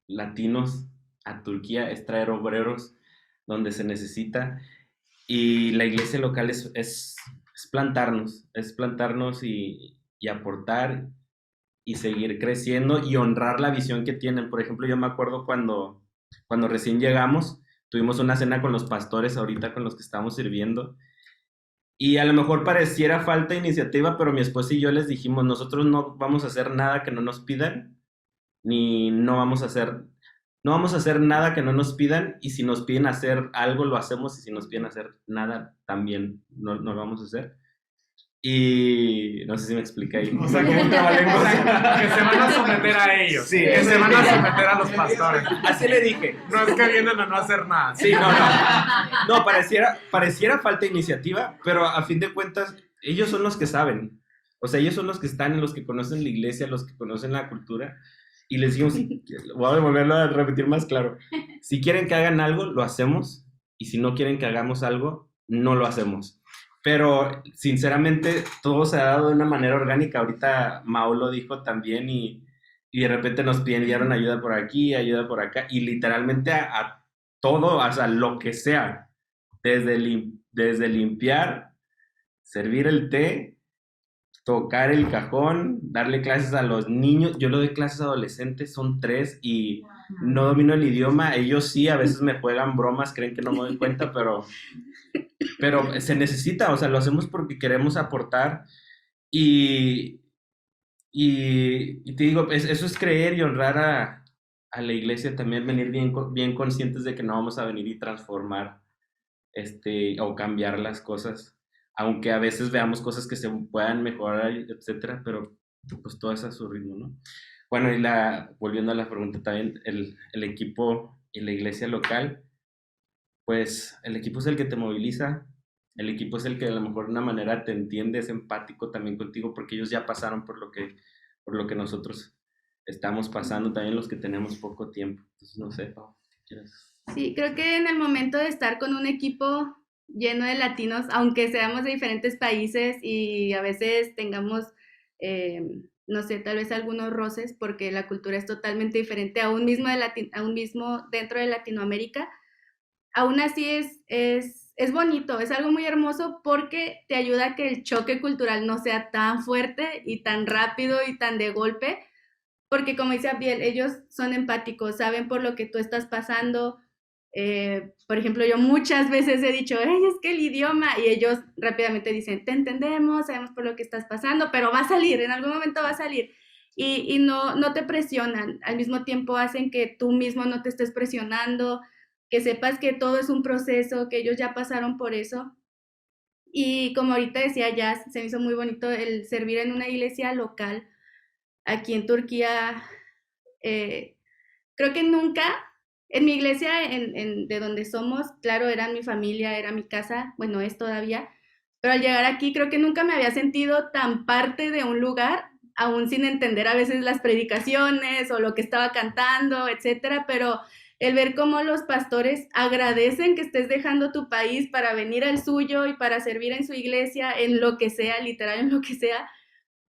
latinos a Turquía, es traer obreros donde se necesita. Y la iglesia local es plantarnos y aportar y seguir creciendo y honrar la visión que tienen. Por ejemplo, yo me acuerdo cuando recién llegamos, tuvimos una cena con los pastores ahorita con los que estamos sirviendo. Y a lo mejor pareciera falta de iniciativa, pero mi esposa y yo les dijimos, nosotros no vamos a hacer nada que no nos pidan, ni no vamos a hacer nada que no nos pidan, y si nos piden hacer algo, lo hacemos, y si nos piden hacer nada, también no lo vamos a hacer. Y no sé si me expliqué ahí. O sea, como un trabalenguas, que se van a someter a ellos. Sí, que se van a someter a los pastores. Así le dije. No es que vienen a no hacer nada. Sí, no. No, pareciera falta de iniciativa, pero a fin de cuentas, ellos son los que saben. O sea, ellos son los que están, los que conocen la iglesia, los que conocen la cultura. Y les digo, voy a volverlo a repetir más claro. Si quieren que hagan algo, lo hacemos. Y si no quieren que hagamos algo, no lo hacemos. Pero, sinceramente, todo se ha dado de una manera orgánica. Ahorita Mau lo dijo también y de repente nos pidieron ayuda por aquí, ayuda por acá. Y literalmente a todo, o sea, lo que sea. Desde limpiar, servir el té, tocar el cajón, darle clases a los niños. Yo le doy clases a adolescentes, son 3 y no domino el idioma. Ellos sí, a veces me juegan bromas, creen que no me doy cuenta, pero se necesita, o sea, lo hacemos porque queremos aportar y te digo, eso es creer y honrar a la iglesia, también venir bien conscientes de que no vamos a venir y transformar o cambiar las cosas, aunque a veces veamos cosas que se puedan mejorar, etcétera, pero pues todo es a su ritmo, ¿no? Bueno, y volviendo a la pregunta también, el equipo y la iglesia local, pues el equipo es el que te moviliza, el equipo es el que de a lo mejor de una manera te entiende, es empático también contigo, porque ellos ya pasaron por lo que nosotros estamos pasando, también los que tenemos poco tiempo. Entonces, no sé, Pau, ¿qué quieres? Sí, creo que en el momento de estar con un equipo lleno de latinos, aunque seamos de diferentes países y a veces tengamos, no sé, tal vez algunos roces, porque la cultura es totalmente diferente, aún mismo dentro de Latinoamérica, aún así es bonito, es algo muy hermoso porque te ayuda a que el choque cultural no sea tan fuerte y tan rápido y tan de golpe, porque como dice Abdiel, ellos son empáticos, saben por lo que tú estás pasando. Por ejemplo, yo muchas veces he dicho, es que el idioma, y ellos rápidamente dicen, te entendemos, sabemos por lo que estás pasando, pero va a salir, en algún momento va a salir. Y no te presionan, al mismo tiempo hacen que tú mismo no te estés presionando, que sepas que todo es un proceso, que ellos ya pasaron por eso. Y como ahorita decía Jazz, se me hizo muy bonito el servir en una iglesia local aquí en Turquía. Creo que nunca, en mi iglesia de donde somos, claro, era mi familia, era mi casa, bueno, es todavía, pero al llegar aquí creo que nunca me había sentido tan parte de un lugar, aún sin entender a veces las predicaciones o lo que estaba cantando, etcétera, pero el ver cómo los pastores agradecen que estés dejando tu país para venir al suyo y para servir en su iglesia, en lo que sea, literal en lo que sea,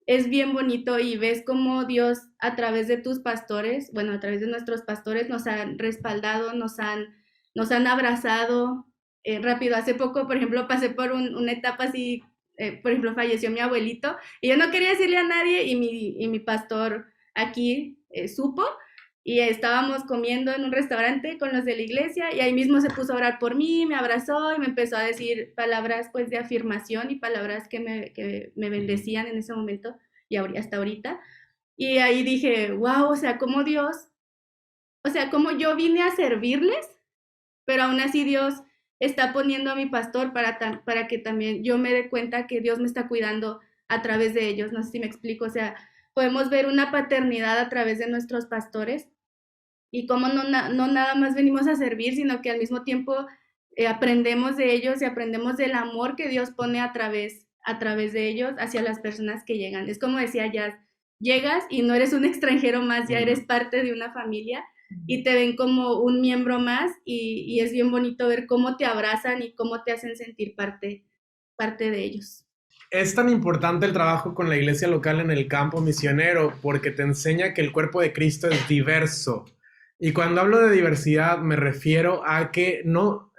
es bien bonito y ves cómo Dios a través de tus pastores, bueno, a través de nuestros pastores nos han respaldado, nos han abrazado rápido. Hace poco, por ejemplo, pasé por una etapa así, por ejemplo, falleció mi abuelito y yo no quería decirle a nadie y mi pastor aquí supo. Y estábamos comiendo en un restaurante con los de la iglesia y ahí mismo se puso a orar por mí, me abrazó y me empezó a decir palabras pues de afirmación y palabras que me bendecían en ese momento y hasta ahorita. Y ahí dije, wow, o sea, como Dios, o sea, como yo vine a servirles, pero aún así Dios está poniendo a mi pastor para que también yo me dé cuenta que Dios me está cuidando a través de ellos. No sé si me explico, o sea, podemos ver una paternidad a través de nuestros pastores y cómo no nada más venimos a servir, sino que al mismo tiempo aprendemos de ellos y aprendemos del amor que Dios pone a través de ellos hacia las personas que llegan. Es como decía Jazz, llegas y no eres un extranjero más, ya eres parte de una familia y te ven como un miembro más y es bien bonito ver cómo te abrazan y cómo te hacen sentir parte de ellos. Es tan importante el trabajo con la iglesia local en el campo misionero porque te enseña que el cuerpo de Cristo es diverso. Y cuando hablo de diversidad me refiero a que no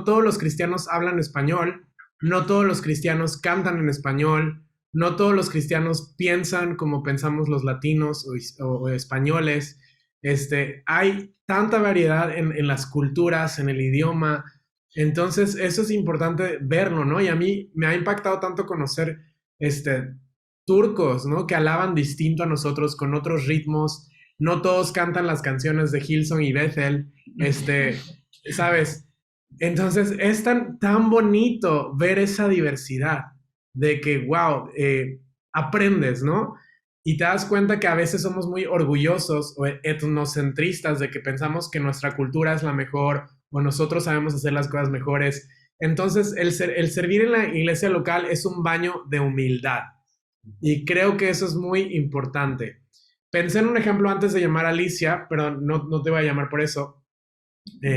todos los cristianos hablan español, no todos los cristianos cantan en español, no todos los cristianos piensan como pensamos los latinos o españoles. Hay tanta variedad en las culturas, en el idioma. Entonces, eso es importante verlo, ¿no? Y a mí me ha impactado tanto conocer turcos, ¿no? Que alaban distinto a nosotros, con otros ritmos. No todos cantan las canciones de Hillsong y Bethel, ¿sabes? Entonces, es tan bonito ver esa diversidad de que, wow, aprendes, ¿no? Y te das cuenta que a veces somos muy orgullosos o etnocentristas de que pensamos que nuestra cultura es la mejor o nosotros sabemos hacer las cosas mejores. Entonces, el servir en la iglesia local es un baño de humildad. Y creo que eso es muy importante. Pensé en un ejemplo antes de llamar a Alicia, pero no te voy a llamar por eso,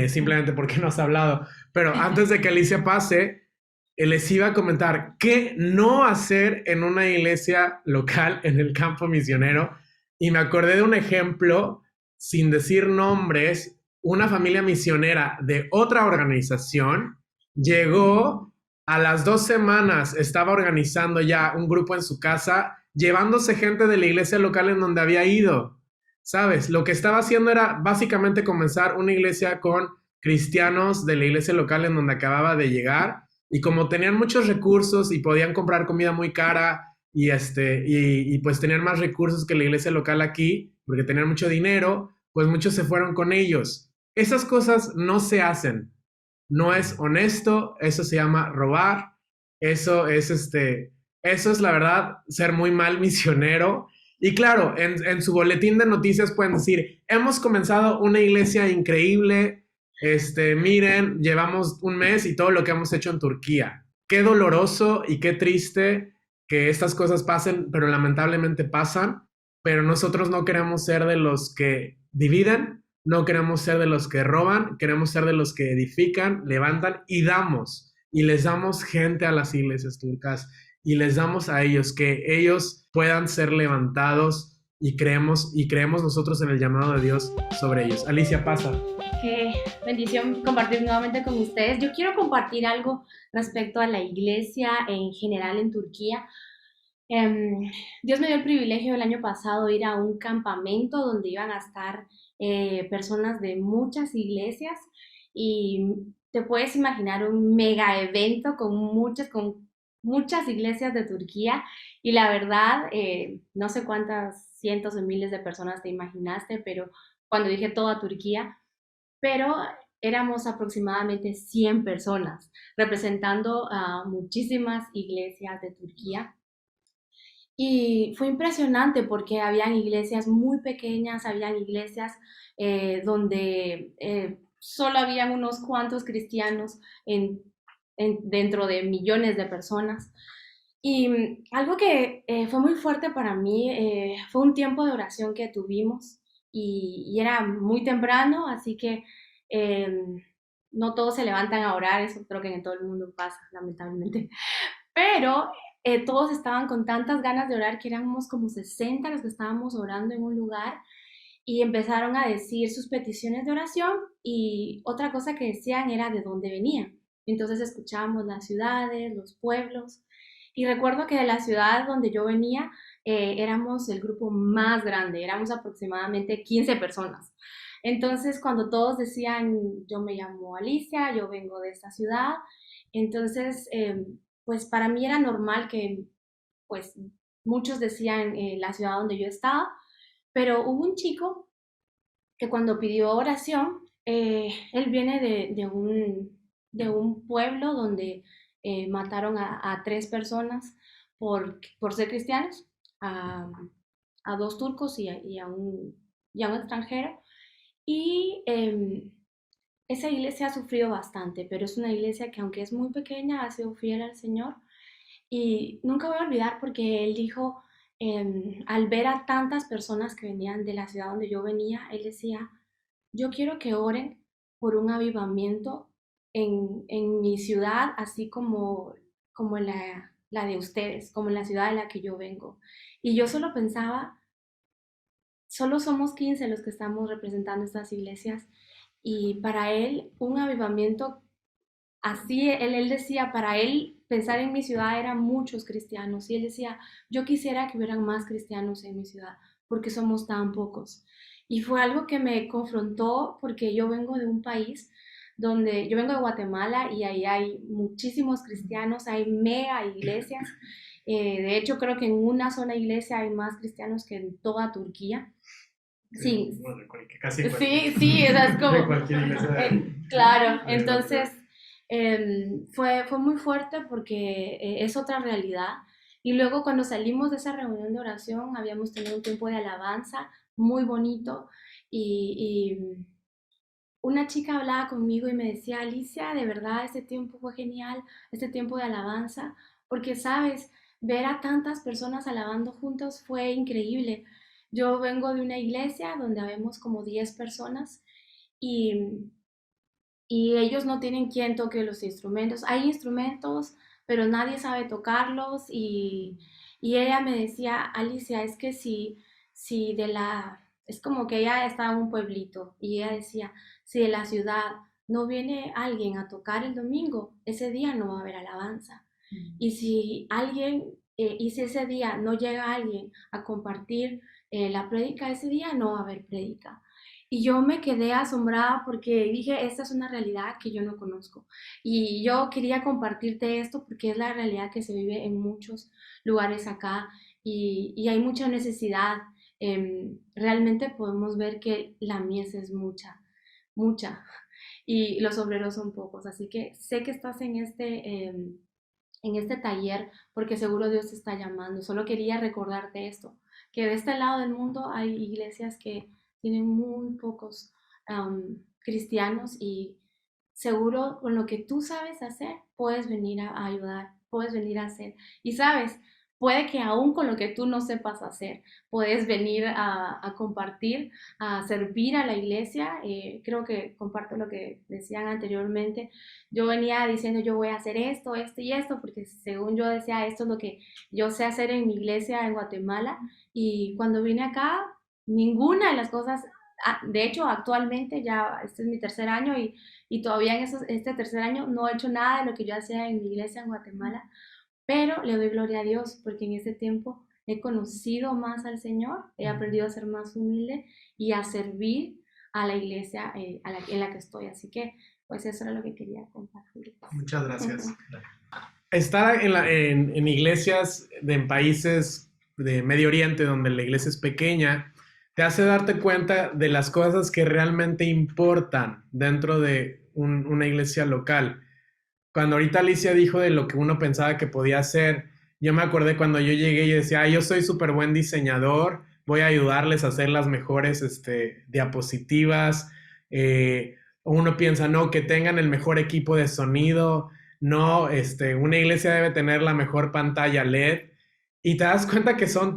simplemente porque no has hablado. Pero antes de que Alicia pase, les iba a comentar qué no hacer en una iglesia local en el campo misionero. Y me acordé de un ejemplo, sin decir nombres. Una familia misionera de otra organización llegó a las 2 semanas, estaba organizando ya un grupo en su casa, llevándose gente de la iglesia local en donde había ido. ¿Sabes? Lo que estaba haciendo era básicamente comenzar una iglesia con cristianos de la iglesia local en donde acababa de llegar. Y como tenían muchos recursos y podían comprar comida muy cara y pues tenían más recursos que la iglesia local aquí, porque tenían mucho dinero, pues muchos se fueron con ellos. Esas cosas no se hacen. No es honesto, eso se llama robar, eso es la verdad, ser muy mal misionero. Y claro, en su boletín de noticias pueden decir, hemos comenzado una iglesia increíble, miren, llevamos un mes y todo lo que hemos hecho en Turquía. Qué doloroso y qué triste que estas cosas pasen, pero lamentablemente pasan. Pero nosotros no queremos ser de los que dividen, no queremos ser de los que roban, queremos ser de los que edifican, levantan y damos. Y les damos gente a las iglesias turcas y les damos a ellos que ellos puedan ser levantados y creemos nosotros en el llamado de Dios sobre ellos. Alicia, pasa. Qué bendición compartir nuevamente con ustedes. Yo quiero compartir algo respecto a la iglesia en general en Turquía. Dios me dio el privilegio el año pasado de ir a un campamento donde iban a estar personas de muchas iglesias y te puedes imaginar un mega evento con muchas iglesias de Turquía y la verdad, no sé cuántas cientos o miles de personas te imaginaste, pero cuando dije toda Turquía, pero éramos aproximadamente 100 personas representando a muchísimas iglesias de Turquía. Y fue impresionante porque habían iglesias muy pequeñas, habían iglesias donde solo habían unos cuantos cristianos dentro de millones de personas. Y algo que fue muy fuerte para mí fue un tiempo de oración que tuvimos y era muy temprano, así que no todos se levantan a orar, eso creo que en todo el mundo pasa, lamentablemente. Pero todos estaban con tantas ganas de orar que éramos como 60 los que estábamos orando en un lugar y empezaron a decir sus peticiones de oración y otra cosa que decían era de dónde venían. Entonces escuchábamos las ciudades, los pueblos y recuerdo que de la ciudad donde yo venía éramos el grupo más grande, éramos aproximadamente 15 personas. Entonces cuando todos decían yo me llamo Alicia, yo vengo de esta ciudad, entonces pues para mí era normal que pues muchos decían la ciudad donde yo estaba, pero hubo un chico que cuando pidió oración, él viene de un pueblo donde mataron a 3 personas por ser cristianos, a 2 turcos y a un extranjero. Y esa iglesia ha sufrido bastante, pero es una iglesia que aunque es muy pequeña, ha sido fiel al Señor. Y nunca voy a olvidar porque él dijo, al ver a tantas personas que venían de la ciudad donde yo venía, él decía, yo quiero que oren por un avivamiento en mi ciudad, así como la de ustedes, como en la ciudad de la que yo vengo. Y yo solo pensaba, solo somos 15 los que estamos representando estas iglesias y para él un avivamiento así, él decía, para él pensar en mi ciudad eran muchos cristianos y él decía, yo quisiera que hubieran más cristianos en mi ciudad porque somos tan pocos. Y fue algo que me confrontó porque yo vengo de un país donde yo vengo de Guatemala y ahí hay muchísimos cristianos, hay mega iglesias. De hecho, creo que en una sola iglesia hay más cristianos que en toda Turquía. Sí, Bueno, casi sí, o sea, es como... cualquier iglesia. Claro, entonces fue muy fuerte porque es otra realidad. Y luego cuando salimos de esa reunión de oración, habíamos tenido un tiempo de alabanza muy bonito y una chica hablaba conmigo y me decía, Alicia, de verdad, este tiempo fue genial, este tiempo de alabanza, porque, sabes, ver a tantas personas alabando juntos fue increíble. Yo vengo de una iglesia donde habemos como 10 personas y, y ellos no tienen quien toque los instrumentos. Hay instrumentos, pero nadie sabe tocarlos y ella me decía, Alicia, es que si de la... Es como que ella está en un pueblito y ella decía, si de la ciudad no viene alguien a tocar el domingo, ese día no va a haber alabanza. Y si ese día no llega alguien a compartir la prédica, ese día no va a haber prédica. Y yo me quedé asombrada porque dije, esta es una realidad que yo no conozco. Y yo quería compartirte esto porque es la realidad que se vive en muchos lugares acá y hay mucha necesidad. Realmente podemos ver que la mies es mucha, y los obreros son pocos. Así que sé que estás en este taller porque seguro Dios te está llamando. Solo quería recordarte esto, que de este lado del mundo hay iglesias que tienen muy pocos cristianos y seguro con lo que tú sabes hacer puedes venir a ayudar, puedes venir a hacer. Y sabes, puede que aún con lo que tú no sepas hacer, puedes venir a compartir, a servir a la iglesia. Creo que comparto lo que decían anteriormente. Yo venía diciendo, yo voy a hacer esto, esto y esto, porque según yo decía, esto es lo que yo sé hacer en mi iglesia en Guatemala. Y cuando vine acá, ninguna de las cosas, de hecho, actualmente ya este es mi tercer año y todavía en este tercer año no he hecho nada de lo que yo hacía en mi iglesia en Guatemala. Pero le doy gloria a Dios porque en ese tiempo he conocido más al Señor, he aprendido a ser más humilde y a servir a la iglesia en la que estoy. Así que, pues eso era lo que quería compartir. Muchas gracias. Estar en iglesias en países de Medio Oriente, donde la iglesia es pequeña, te hace darte cuenta de las cosas que realmente importan dentro de una iglesia local. Cuando ahorita Alicia dijo de lo que uno pensaba que podía hacer, yo me acordé cuando yo llegué y decía, yo soy súper buen diseñador, voy a ayudarles a hacer las mejores diapositivas. Uno piensa, no, que tengan el mejor equipo de sonido, no, una iglesia debe tener la mejor pantalla LED. Y te das cuenta que son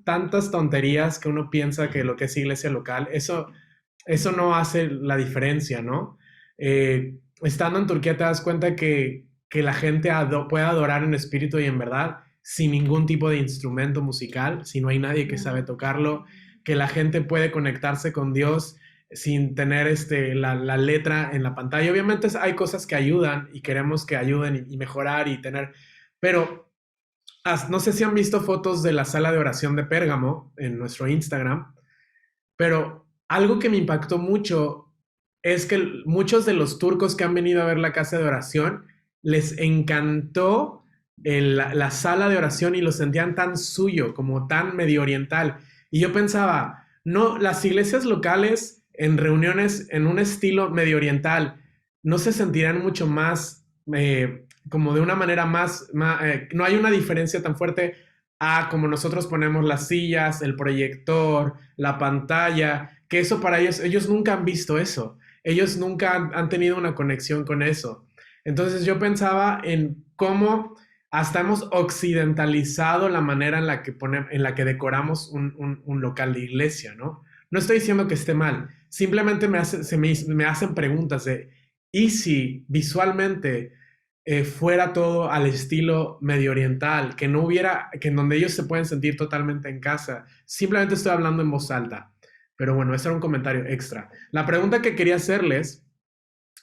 tantas tonterías que uno piensa que lo que es iglesia local, eso no hace la diferencia, ¿no? Estando en Turquía te das cuenta que la gente puede adorar en espíritu y en verdad sin ningún tipo de instrumento musical, si no hay nadie que sabe tocarlo, que la gente puede conectarse con Dios sin tener la letra en la pantalla. Obviamente hay cosas que ayudan y queremos que ayuden y mejorar y tener, pero no sé si han visto fotos de la sala de oración de Pérgamo en nuestro Instagram, pero algo que me impactó mucho es que muchos de los turcos que han venido a ver la casa de oración les encantó la sala de oración y lo sentían tan suyo, como tan medio oriental. Y yo pensaba, no, las iglesias locales en reuniones en un estilo medio oriental no se sentirán mucho más, como de una manera más no hay una diferencia tan fuerte a como nosotros ponemos las sillas, el proyector, la pantalla, que eso para ellos nunca han visto eso. Ellos nunca han tenido una conexión con eso. Entonces yo pensaba en cómo hasta hemos occidentalizado la manera en la que decoramos un local de iglesia, ¿no? No estoy diciendo que esté mal, simplemente me hacen preguntas de, ¿y si visualmente fuera todo al estilo medio oriental, que no hubiera, que en donde ellos se pueden sentir totalmente en casa? Simplemente estoy hablando en voz alta, pero bueno, ese era un comentario extra. La pregunta que quería hacerles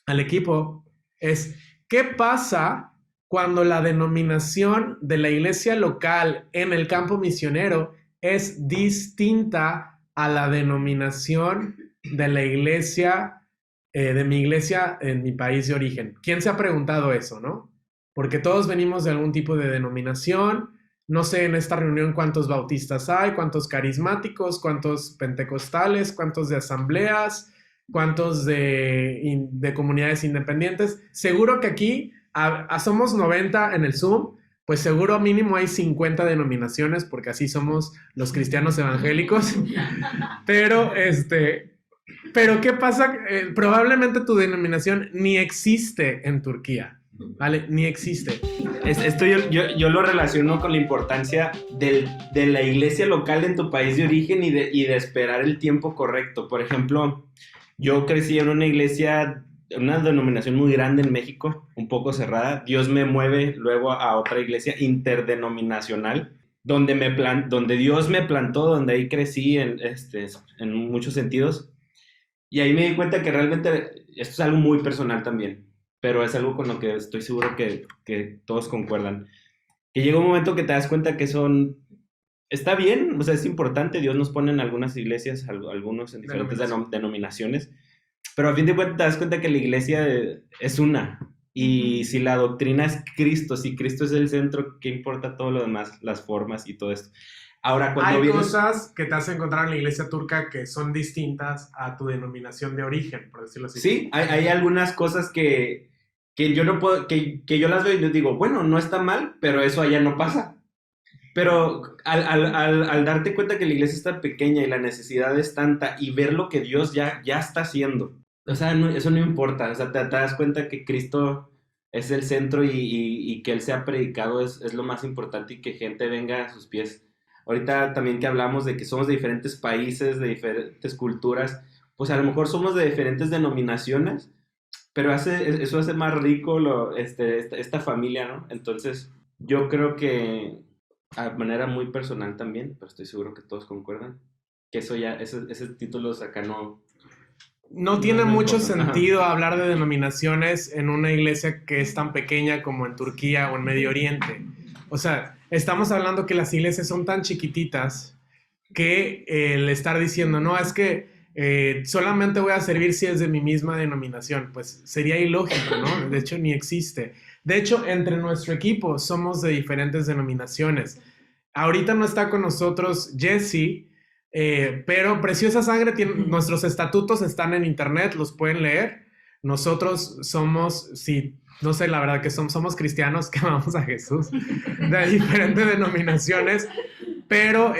al equipo es, ¿qué pasa cuando la denominación de la iglesia local en el campo misionero es distinta a la denominación de la iglesia, de mi iglesia en mi país de origen? ¿Quién se ha preguntado eso, no? Porque todos venimos de algún tipo de denominación. No sé en esta reunión cuántos bautistas hay, cuántos carismáticos, cuántos pentecostales, cuántos de asambleas, cuántos de comunidades independientes. Seguro que aquí somos 90 en el Zoom, pues seguro mínimo hay 50 denominaciones, porque así somos los cristianos evangélicos. Pero ¿qué pasa? Probablemente tu denominación ni existe en Turquía, ¿vale? Ni existe. Esto yo lo relaciono con la importancia de la iglesia local en tu país de origen y de esperar el tiempo correcto. Por ejemplo, yo crecí en una iglesia, una denominación muy grande en México, un poco cerrada. Dios me mueve luego a otra iglesia interdenominacional, donde Dios me plantó, donde ahí crecí en muchos sentidos. Y ahí me di cuenta que realmente esto es algo muy personal también, pero es algo con lo que estoy seguro que todos concuerdan. Que llega un momento que te das cuenta que está bien, o sea, es importante. Dios nos pone en algunas iglesias, algunos en diferentes denominaciones, pero a fin de cuentas te das cuenta que la iglesia es una. Y si la doctrina es Cristo, si Cristo es el centro, ¿qué importa todo lo demás? Las formas y todo esto. Ahora, cuando hay cosas que te has encontrado en la iglesia turca que son distintas a tu denominación de origen, por decirlo así. Sí, hay algunas cosas que yo no puedo, que yo las veo y les digo, bueno, no está mal, pero eso allá no pasa. Pero al darte cuenta que la iglesia es tan pequeña y la necesidad es tanta, y ver lo que Dios ya está haciendo, o sea, eso no importa. O sea, te das cuenta que Cristo es el centro y que Él sea predicado es lo más importante, y que gente venga a sus pies. Ahorita también que hablamos de que somos de diferentes países, de diferentes culturas, pues a lo mejor somos de diferentes denominaciones, pero eso hace más rico esta familia, ¿no? Entonces, yo creo que a manera muy personal también, pero estoy seguro que todos concuerdan, que ese título acá no tiene mucho importa. sentido hablar de denominaciones en una iglesia que es tan pequeña como en Turquía o en Medio Oriente. O sea, estamos hablando que las iglesias son tan chiquititas que el estar diciendo, no, es que solamente voy a servir si es de mi misma denominación, pues sería ilógico, ¿no? De hecho, ni existe. De hecho, entre nuestro equipo somos de diferentes denominaciones. Ahorita no está con nosotros Jesse, pero Preciosa Sangre nuestros estatutos están en internet, los pueden leer. Nosotros somos, sí, no sé, la verdad que somos cristianos que amamos a Jesús, de diferentes denominaciones, pero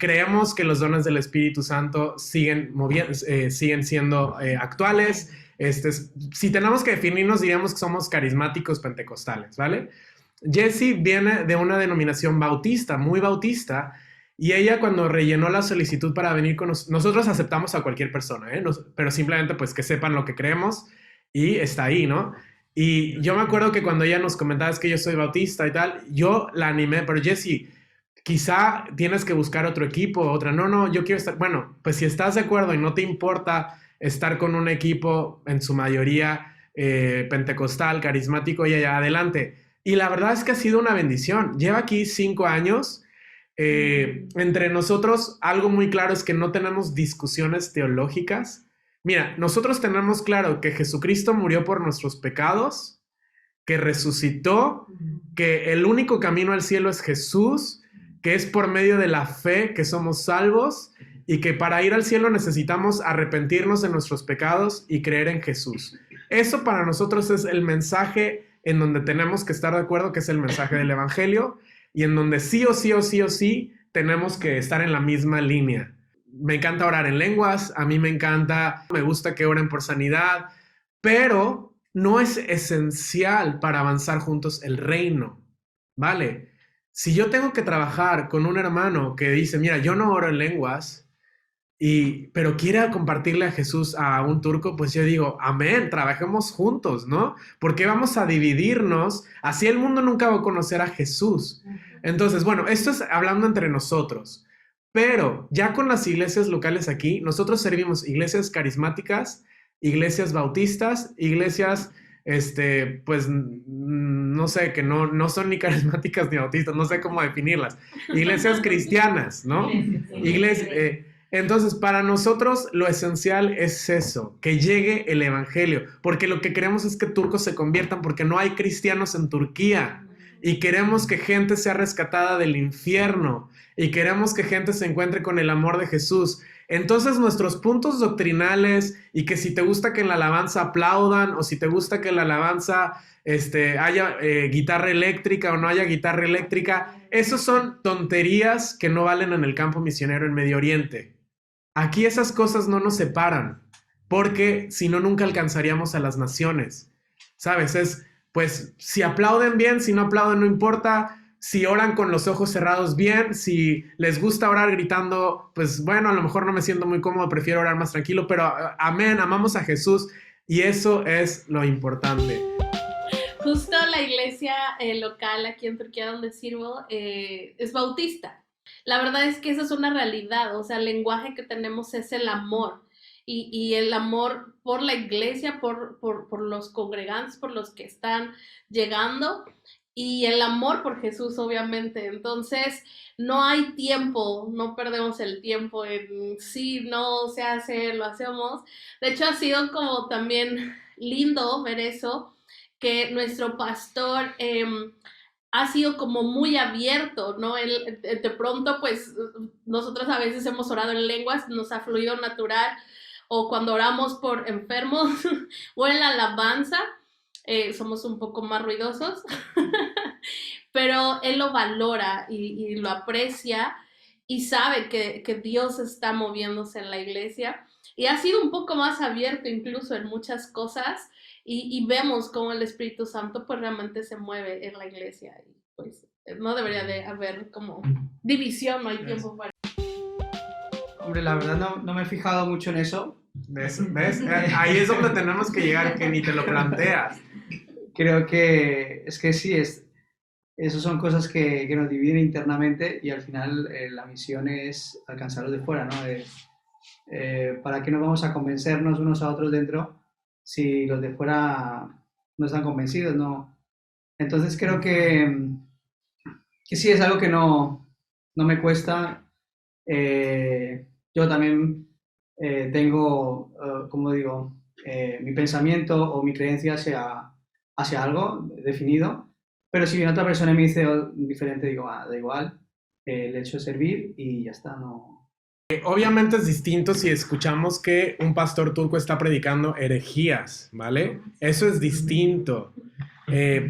creemos que los dones del Espíritu Santo siguen siendo actuales. Si tenemos que definirnos, diríamos que somos carismáticos pentecostales, ¿vale? Jessie viene de una denominación bautista, muy bautista, y ella cuando rellenó la solicitud para venir con nosotros aceptamos a cualquier persona, pero simplemente pues que sepan lo que creemos y está ahí, ¿no? Y yo me acuerdo que cuando ella nos comentaba es que yo soy bautista y tal, yo la animé, pero Jessie, quizá tienes que buscar otro equipo, otra, no, yo quiero estar, bueno, pues si estás de acuerdo y no te importa estar con un equipo en su mayoría pentecostal, carismático, y allá adelante. Y la verdad es que ha sido una bendición. Lleva aquí 5 años. Entre nosotros, algo muy claro es que no tenemos discusiones teológicas. Mira, nosotros tenemos claro que Jesucristo murió por nuestros pecados, que resucitó, que el único camino al cielo es Jesús, que es por medio de la fe que somos salvos, y que para ir al cielo necesitamos arrepentirnos de nuestros pecados y creer en Jesús. Eso para nosotros es el mensaje en donde tenemos que estar de acuerdo, que es el mensaje del Evangelio, y en donde sí o sí tenemos que estar en la misma línea. me encanta orar en lenguas, a mí me gusta que oren por sanidad, pero no es esencial para avanzar juntos el reino, ¿vale? Si yo tengo que trabajar con un hermano que dice, mira, yo no oro en lenguas, pero quiere compartirle a Jesús a un turco, pues yo digo, amén, trabajemos juntos, ¿no? ¿Por qué vamos a dividirnos? Así el mundo nunca va a conocer a Jesús. Entonces, bueno, esto es hablando entre nosotros, pero ya con las iglesias locales aquí, nosotros servimos iglesias carismáticas, iglesias bautistas, iglesias, pues, no sé, que no son ni carismáticas ni bautistas, no sé cómo definirlas, iglesias cristianas, ¿no? Entonces, para nosotros lo esencial es eso, que llegue el evangelio, porque lo que queremos es que turcos se conviertan, porque no hay cristianos en Turquía y queremos que gente sea rescatada del infierno y queremos que gente se encuentre con el amor de Jesús. Entonces, nuestros puntos doctrinales y que si te gusta que en la alabanza aplaudan o si te gusta que en la alabanza haya guitarra eléctrica o no haya guitarra eléctrica, esos son tonterías que no valen en el campo misionero en Medio Oriente. Aquí esas cosas no nos separan, porque si no, nunca alcanzaríamos a las naciones, ¿sabes? Pues, si aplauden bien, si no aplauden no importa, si oran con los ojos cerrados bien, si les gusta orar gritando, pues bueno, a lo mejor no me siento muy cómodo, prefiero orar más tranquilo, pero amén, amamos a Jesús y eso es lo importante. Justo la iglesia local aquí en Turquía donde sirvo es bautista. La verdad es que esa es una realidad, o sea, el lenguaje que tenemos es el amor y el amor por la iglesia, por los congregantes, por los que están llegando y el amor por Jesús, obviamente. Entonces, no hay tiempo, no perdemos el tiempo en sí, no se hace, lo hacemos. De hecho, ha sido como también lindo ver eso, que nuestro pastor ha sido como muy abierto, ¿no? Él, de pronto, pues, nosotros a veces hemos orado en lenguas, nos ha fluido natural, o cuando oramos por enfermos, o en la alabanza, somos un poco más ruidosos, pero él lo valora y lo aprecia, y sabe que Dios está moviéndose en la iglesia, y ha sido un poco más abierto incluso en muchas cosas, y vemos cómo el Espíritu Santo pues realmente se mueve en la iglesia y pues no debería de haber como división, no hay tiempo para... Hombre, la verdad no me he fijado mucho en eso. ¿Ves? Ahí es donde tenemos que llegar, que ni te lo planteas. Creo que es que sí, esas son cosas que nos dividen internamente y al final la misión es alcanzar a los de fuera, ¿no? ¿Para qué nos vamos a convencernos unos a otros dentro si los de fuera no están convencidos, ¿no? Entonces creo que sí es algo que no me cuesta. Yo también tengo, como digo, mi pensamiento o mi creencia hacia algo definido, pero si viene otra persona y me dice diferente, digo, da igual, el hecho de servir y ya está, no... Obviamente es distinto si escuchamos que un pastor turco está predicando herejías, ¿vale? Eso es distinto.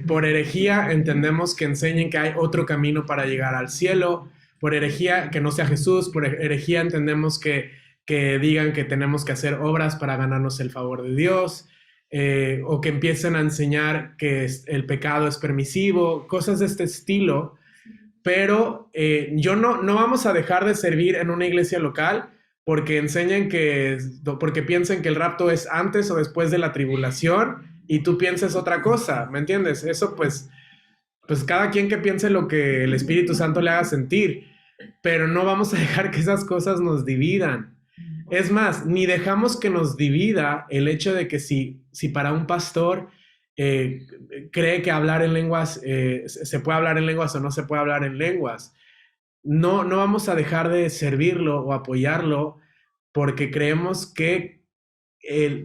Por herejía entendemos que enseñen que hay otro camino para llegar al cielo. Por herejía que no sea Jesús. Por herejía entendemos que digan que tenemos que hacer obras para ganarnos el favor de Dios. O que empiecen a enseñar que el pecado es permisivo. Cosas de este estilo. Pero no vamos a dejar de servir en una iglesia local porque porque piensen que el rapto es antes o después de la tribulación y tú piensas otra cosa, ¿me entiendes? Eso pues cada quien que piense lo que el Espíritu Santo le haga sentir, pero no vamos a dejar que esas cosas nos dividan. Es más, ni dejamos que nos divida el hecho de que si para un pastor cree que hablar en lenguas, se puede hablar en lenguas o no se puede hablar en lenguas. No vamos a dejar de servirlo o apoyarlo porque creemos que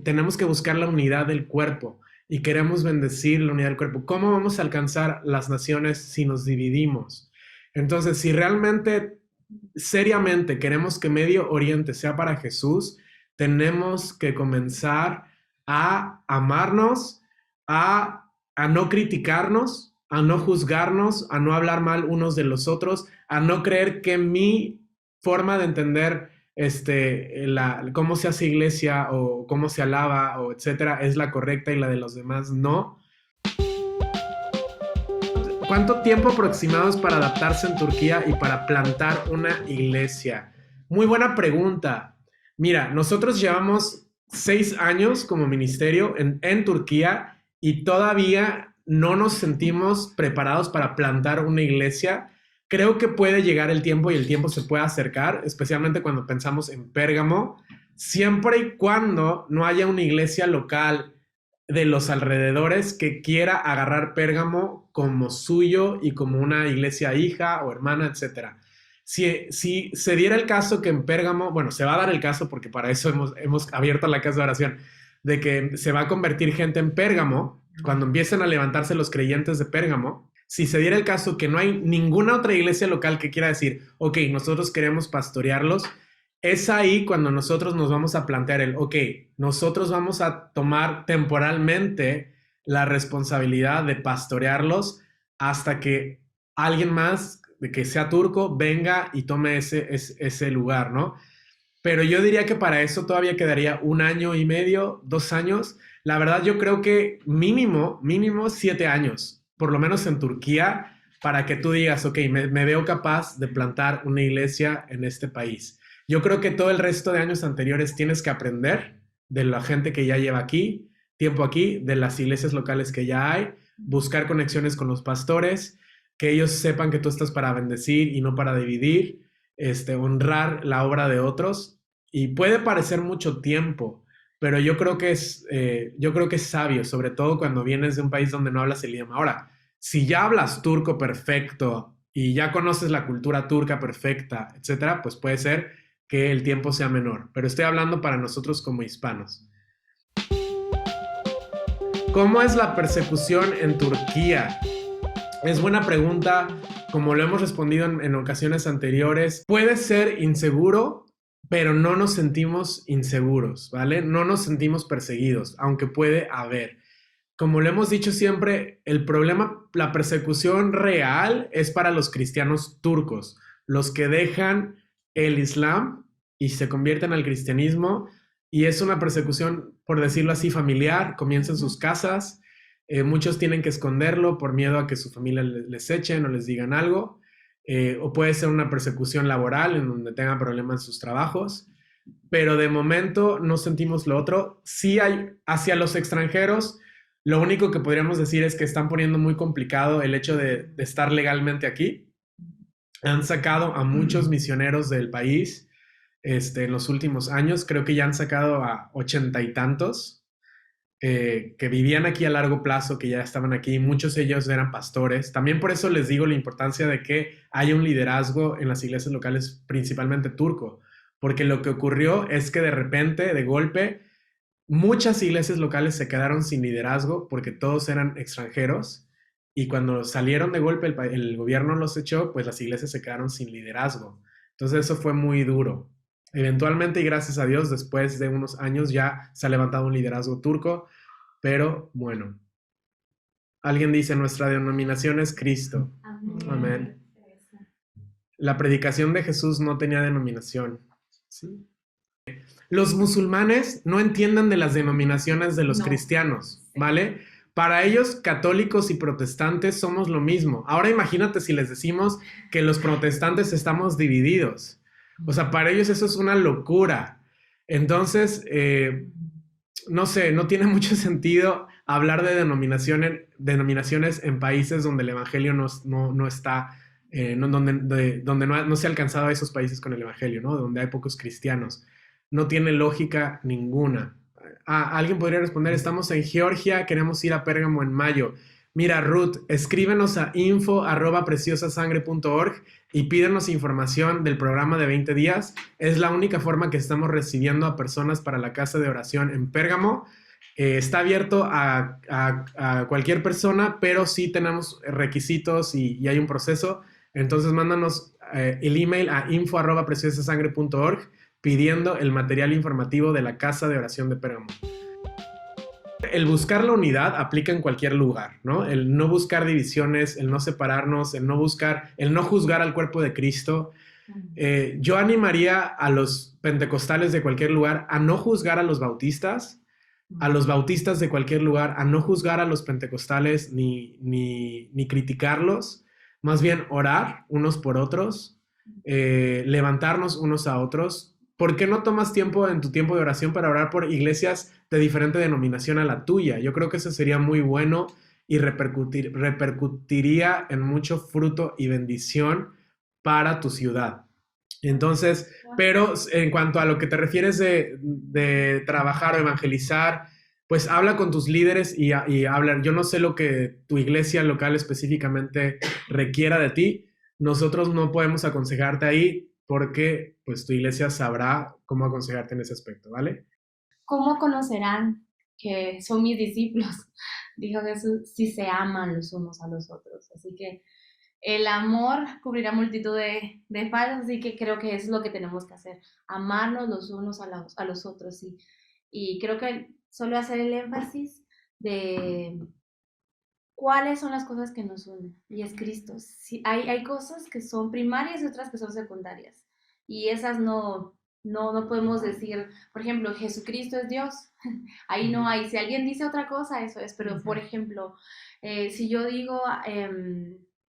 tenemos que buscar la unidad del cuerpo y queremos bendecir la unidad del cuerpo. ¿Cómo vamos a alcanzar las naciones si nos dividimos? Entonces, si realmente, seriamente queremos que Medio Oriente sea para Jesús, tenemos que comenzar a amarnos, a no criticarnos, a no juzgarnos, a no hablar mal unos de los otros, a no creer que mi forma de entender cómo se hace iglesia o cómo se alaba o etcétera es la correcta y la de los demás no. ¿Cuánto tiempo aproximado es para adaptarse en Turquía y para plantar una iglesia? Muy buena pregunta. Mira, nosotros llevamos 6 años como ministerio en Turquía y todavía no nos sentimos preparados para plantar una iglesia. Creo que puede llegar el tiempo y el tiempo se puede acercar, especialmente cuando pensamos en Pérgamo, siempre y cuando no haya una iglesia local de los alrededores que quiera agarrar Pérgamo como suyo y como una iglesia hija o hermana, etc. Si se diera el caso que en Pérgamo, bueno, se va a dar el caso porque para eso hemos abierto la casa de oración, de que se va a convertir gente en Pérgamo, cuando empiecen a levantarse los creyentes de Pérgamo, si se diera el caso que no hay ninguna otra iglesia local que quiera decir, ok, nosotros queremos pastorearlos, es ahí cuando nosotros nos vamos a plantear ok, nosotros vamos a tomar temporalmente la responsabilidad de pastorearlos hasta que alguien más, de que sea turco, venga y tome ese lugar, ¿no? Pero yo diría que para eso todavía quedaría 1 año y medio, 2 años. La verdad yo creo que mínimo 7 años, por lo menos en Turquía, para que tú digas, ok, me veo capaz de plantar una iglesia en este país. Yo creo que todo el resto de años anteriores tienes que aprender de la gente que ya lleva tiempo aquí, de las iglesias locales que ya hay, buscar conexiones con los pastores, que ellos sepan que tú estás para bendecir y no para dividir, honrar la obra de otros. Y puede parecer mucho tiempo, pero yo creo que es sabio, sobre todo cuando vienes de un país donde no hablas el idioma. Ahora, si ya hablas turco perfecto y ya conoces la cultura turca perfecta, etcétera, pues puede ser que el tiempo sea menor, pero estoy hablando para nosotros como hispanos. ¿Cómo es la persecución en Turquía? Es buena pregunta, como lo hemos respondido en ocasiones anteriores. Puede ser inseguro, pero no nos sentimos inseguros, ¿vale? No nos sentimos perseguidos, aunque puede haber. Como lo hemos dicho siempre, el problema, la persecución real es para los cristianos turcos, los que dejan el Islam y se convierten al cristianismo, y es una persecución, por decirlo así, familiar. Comienza en sus casas, muchos tienen que esconderlo por miedo a que su familia les echen o les digan algo, o puede ser una persecución laboral en donde tengan problemas en sus trabajos, pero de momento no sentimos lo otro. Sí hay hacia los extranjeros, lo único que podríamos decir es que están poniendo muy complicado el hecho de estar legalmente aquí. Han sacado a muchos misioneros del país en los últimos años. Creo que ya han sacado a 80 y tantos que vivían aquí a largo plazo, que ya estaban aquí. Muchos de ellos eran pastores. También por eso les digo la importancia de que haya un liderazgo en las iglesias locales, principalmente turco. Porque lo que ocurrió es que de repente, de golpe, muchas iglesias locales se quedaron sin liderazgo porque todos eran extranjeros. Y cuando salieron de golpe, el gobierno los echó, pues las iglesias se quedaron sin liderazgo. Entonces eso fue muy duro. Eventualmente, y gracias a Dios, después de unos años ya se ha levantado un liderazgo turco, pero bueno. Alguien dice, nuestra denominación es Cristo. Amén. La predicación de Jesús no tenía denominación. ¿Sí? Los musulmanes no entienden de las denominaciones de los cristianos, ¿vale? Para ellos, católicos y protestantes somos lo mismo. Ahora imagínate si les decimos que los protestantes estamos divididos. O sea, para ellos eso es una locura. Entonces, no sé, no tiene mucho sentido hablar de denominaciones en países donde el evangelio no está, donde no se ha alcanzado a esos países con el evangelio, ¿no? Donde hay pocos cristianos. No tiene lógica ninguna. Alguien podría responder, estamos en Georgia, queremos ir a Pérgamo en mayo. Mira, Ruth, escríbenos a info@preciosasangre.org y pídenos información del programa de 20 días. Es la única forma que estamos recibiendo a personas para la casa de oración en Pérgamo. Está abierto a cualquier persona, pero sí tenemos requisitos y hay un proceso. Entonces, mándanos el email a info@preciosasangre.org pidiendo el material informativo de la casa de oración de Pérgamo. El buscar la unidad aplica en cualquier lugar, ¿no? El no buscar divisiones, el no separarnos, el no juzgar al cuerpo de Cristo. Yo animaría a los pentecostales de cualquier lugar a no juzgar a los bautistas de cualquier lugar, a no juzgar a los pentecostales ni criticarlos, más bien orar unos por otros, levantarnos unos a otros. ¿Por qué no tomas tiempo en tu tiempo de oración para orar por iglesias de diferente denominación a la tuya? Yo creo que eso sería muy bueno y repercutiría en mucho fruto y bendición para tu ciudad. Entonces, pero en cuanto a lo que te refieres de trabajar o evangelizar, pues habla con tus líderes y habla. Yo no sé lo que tu iglesia local específicamente requiera de ti. Nosotros no podemos aconsejarte ahí porque pues tu iglesia sabrá cómo aconsejarte en ese aspecto, ¿vale? ¿Cómo conocerán que son mis discípulos? Dijo Jesús, si se aman los unos a los otros. Así que el amor cubrirá multitud de faltas, así que creo que es lo que tenemos que hacer, amarnos los unos a los otros. Y creo que solo hacer el énfasis de cuáles son las cosas que nos unen, y es Cristo. Sí, hay cosas que son primarias y otras que son secundarias, y esas no podemos decir, por ejemplo, Jesucristo es Dios, ahí no hay, si alguien dice otra cosa, eso es, pero por ejemplo, si yo digo,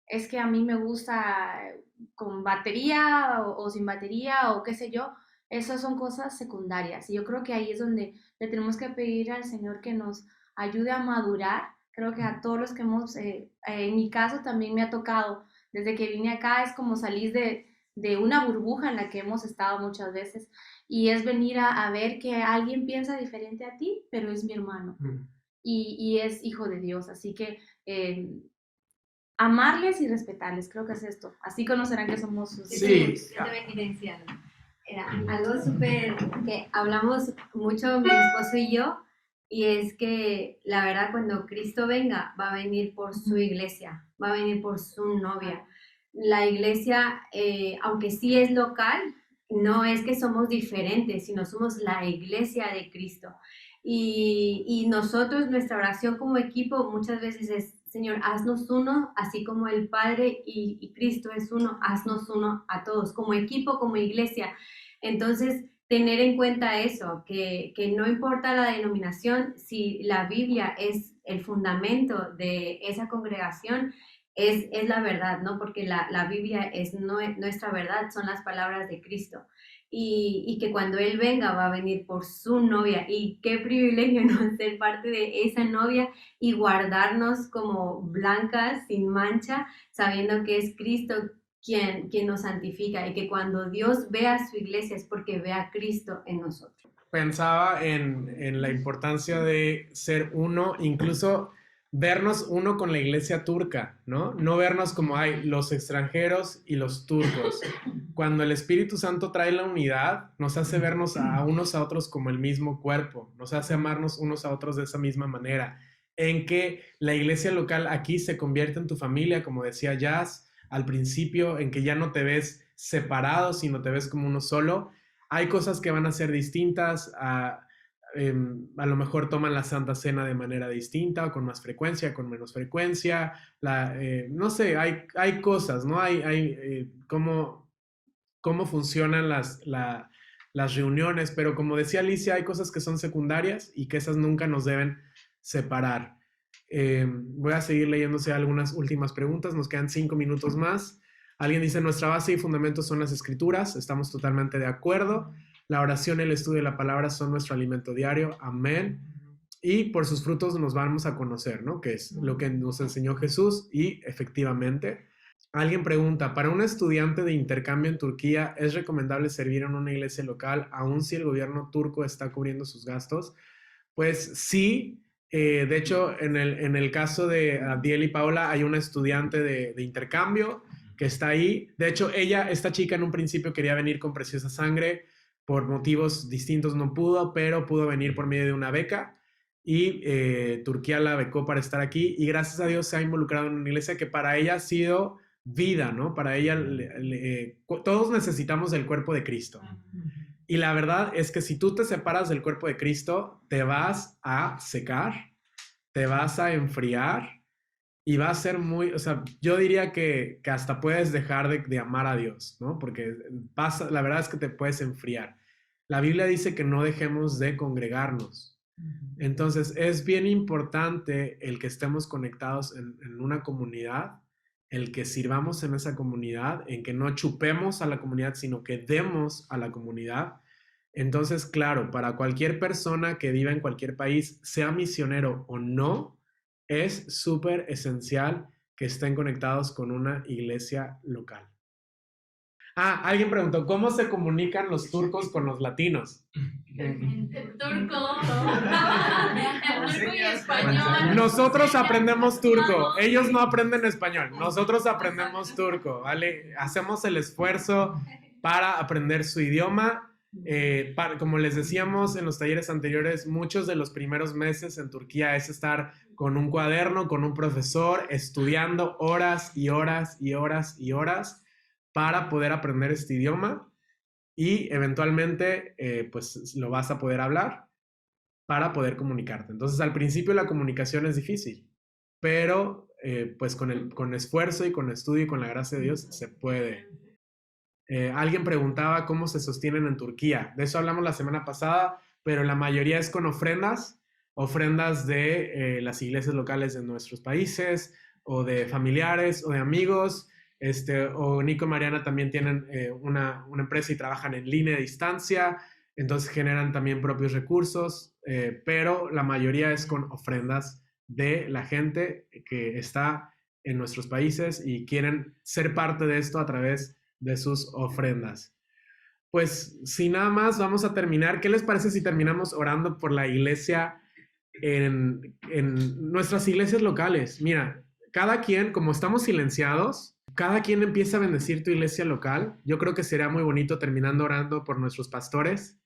es que a mí me gusta con batería o sin batería o qué sé yo, esas son cosas secundarias, y yo creo que ahí es donde le tenemos que pedir al Señor que nos ayude a madurar. Creo que a todos los que hemos, en mi caso también me ha tocado, desde que vine acá es como salir de una burbuja en la que hemos estado muchas veces, y es venir a ver que alguien piensa diferente a ti, pero es mi hermano y es hijo de Dios, así que amarles y respetarles, creo que es esto, así conocerán que somos sus Sí. Yo te evidenciar. Era algo súper que hablamos mucho mi esposo y yo, y es que la verdad cuando Cristo venga va a venir por su iglesia, va a venir por su novia. La iglesia, aunque sí es local, no es que somos diferentes, sino somos la iglesia de Cristo. Y nosotros, nuestra oración como equipo muchas veces es, Señor, haznos uno, así como el Padre y Cristo es uno, haznos uno a todos, como equipo, como iglesia. Entonces, tener en cuenta eso, que no importa la denominación, si la Biblia es el fundamento de esa congregación, es la verdad, ¿no? Porque la Biblia es nuestra verdad, son las palabras de Cristo. Y que cuando Él venga va a venir por su novia. Y qué privilegio, ¿no? Ser parte de esa novia y guardarnos como blancas, sin mancha, sabiendo que es Cristo quien nos santifica, y que cuando Dios ve a su iglesia es porque ve a Cristo en nosotros. Pensaba en la importancia de ser uno, incluso vernos uno con la iglesia turca, ¿no? No vernos como hay los extranjeros y los turcos. Cuando el Espíritu Santo trae la unidad, nos hace vernos a unos a otros como el mismo cuerpo, nos hace amarnos unos a otros de esa misma manera, en que la iglesia local aquí se convierte en tu familia, como decía Jazz al principio, en que ya no te ves separado, sino te ves como uno solo. Hay cosas que van a ser distintas, a lo mejor toman la Santa Cena de manera distinta, con más frecuencia, con menos frecuencia, no sé, hay cosas, ¿no? Hay cómo funcionan las reuniones, pero como decía Alicia, hay cosas que son secundarias y que esas nunca nos deben separar. Voy a seguir leyéndose algunas últimas preguntas, nos quedan 5 minutos más. Alguien dice, nuestra base y fundamento son las escrituras, estamos totalmente de acuerdo. La oración y el estudio de la palabra son nuestro alimento diario, amén. Y por sus frutos nos vamos a conocer, ¿no? Que es lo que nos enseñó Jesús, y efectivamente. Alguien pregunta, para un estudiante de intercambio en Turquía, ¿es recomendable servir en una iglesia local, aun si el gobierno turco está cubriendo sus gastos? Pues sí. De hecho, en el caso de Abdiel y Paola, hay una estudiante de intercambio que está ahí. De hecho, esta chica en un principio quería venir con Preciosa Sangre, por motivos distintos no pudo, pero pudo venir por medio de una beca, y Turquía la becó para estar aquí, y gracias a Dios se ha involucrado en una iglesia que para ella ha sido vida, ¿no? Para ella, todos necesitamos del cuerpo de Cristo. Y la verdad es que si tú te separas del cuerpo de Cristo, te vas a secar, te vas a enfriar, y va a ser muy, o sea, yo diría que hasta puedes dejar de amar a Dios, ¿no? Porque pasa, la verdad es que te puedes enfriar. La Biblia dice que no dejemos de congregarnos. Entonces, es bien importante el que estemos conectados en una comunidad, el que sirvamos en esa comunidad, en que no chupemos a la comunidad, sino que demos a la comunidad. Entonces, claro, para cualquier persona que viva en cualquier país, sea misionero o no, es súper esencial que estén conectados con una iglesia local. Ah, alguien preguntó, ¿cómo se comunican los turcos con los latinos? El turco y español. Nosotros aprendemos turco, ellos no aprenden español, nosotros aprendemos turco, ¿vale? Hacemos el esfuerzo para aprender su idioma. Como les decíamos en los talleres anteriores, muchos de los primeros meses en Turquía es estar con un cuaderno, con un profesor, estudiando horas y horas y horas y horas para poder aprender este idioma y eventualmente pues lo vas a poder hablar para poder comunicarte. Entonces al principio la comunicación es difícil, pero pues con esfuerzo y con estudio y con la gracia de Dios se puede. Alguien preguntaba cómo se sostienen en Turquía. De eso hablamos la semana pasada, pero la mayoría es con ofrendas de las iglesias locales de nuestros países o de familiares o de amigos. O Nico y Mariana también tienen una empresa y trabajan en línea a distancia, entonces generan también propios recursos, pero la mayoría es con ofrendas de la gente que está en nuestros países y quieren ser parte de esto a través de sus ofrendas. Pues sin nada más, vamos a terminar. ¿Qué les parece si terminamos orando por la iglesia en nuestras iglesias locales? Mira, cada quien, como estamos silenciados, cada quien empieza a bendecir tu iglesia local. Yo creo que sería muy bonito terminando orando por nuestros pastores.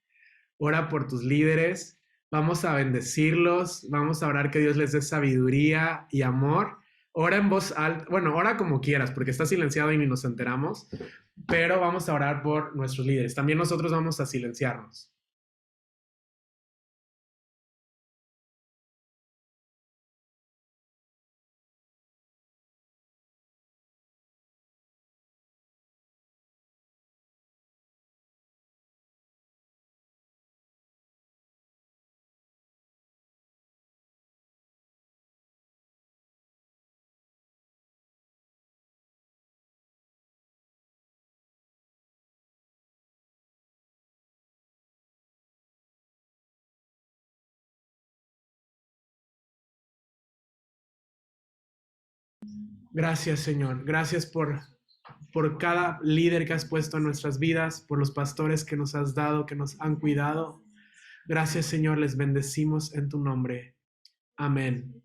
Ora por tus líderes. Vamos a bendecirlos. Vamos a orar que Dios les dé sabiduría y amor. Ora en voz alta. Bueno, ora como quieras, porque está silenciado y ni nos enteramos. Pero vamos a orar por nuestros líderes. También nosotros vamos a silenciarnos. Gracias, Señor. Gracias por cada líder que has puesto en nuestras vidas, por los pastores que nos has dado, que nos han cuidado. Gracias, Señor. Les bendecimos en tu nombre. Amén.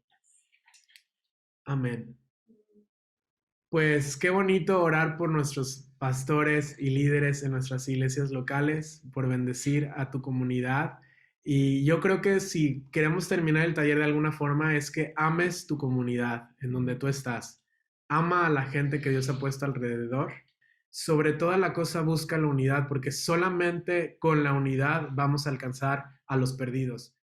Amén. Pues qué bonito orar por nuestros pastores y líderes en nuestras iglesias locales, por bendecir a tu comunidad. Y yo creo que si queremos terminar el taller de alguna forma es que ames tu comunidad en donde tú estás. Ama a la gente que Dios ha puesto alrededor. Sobre toda la cosa busca la unidad, porque solamente con la unidad vamos a alcanzar a los perdidos.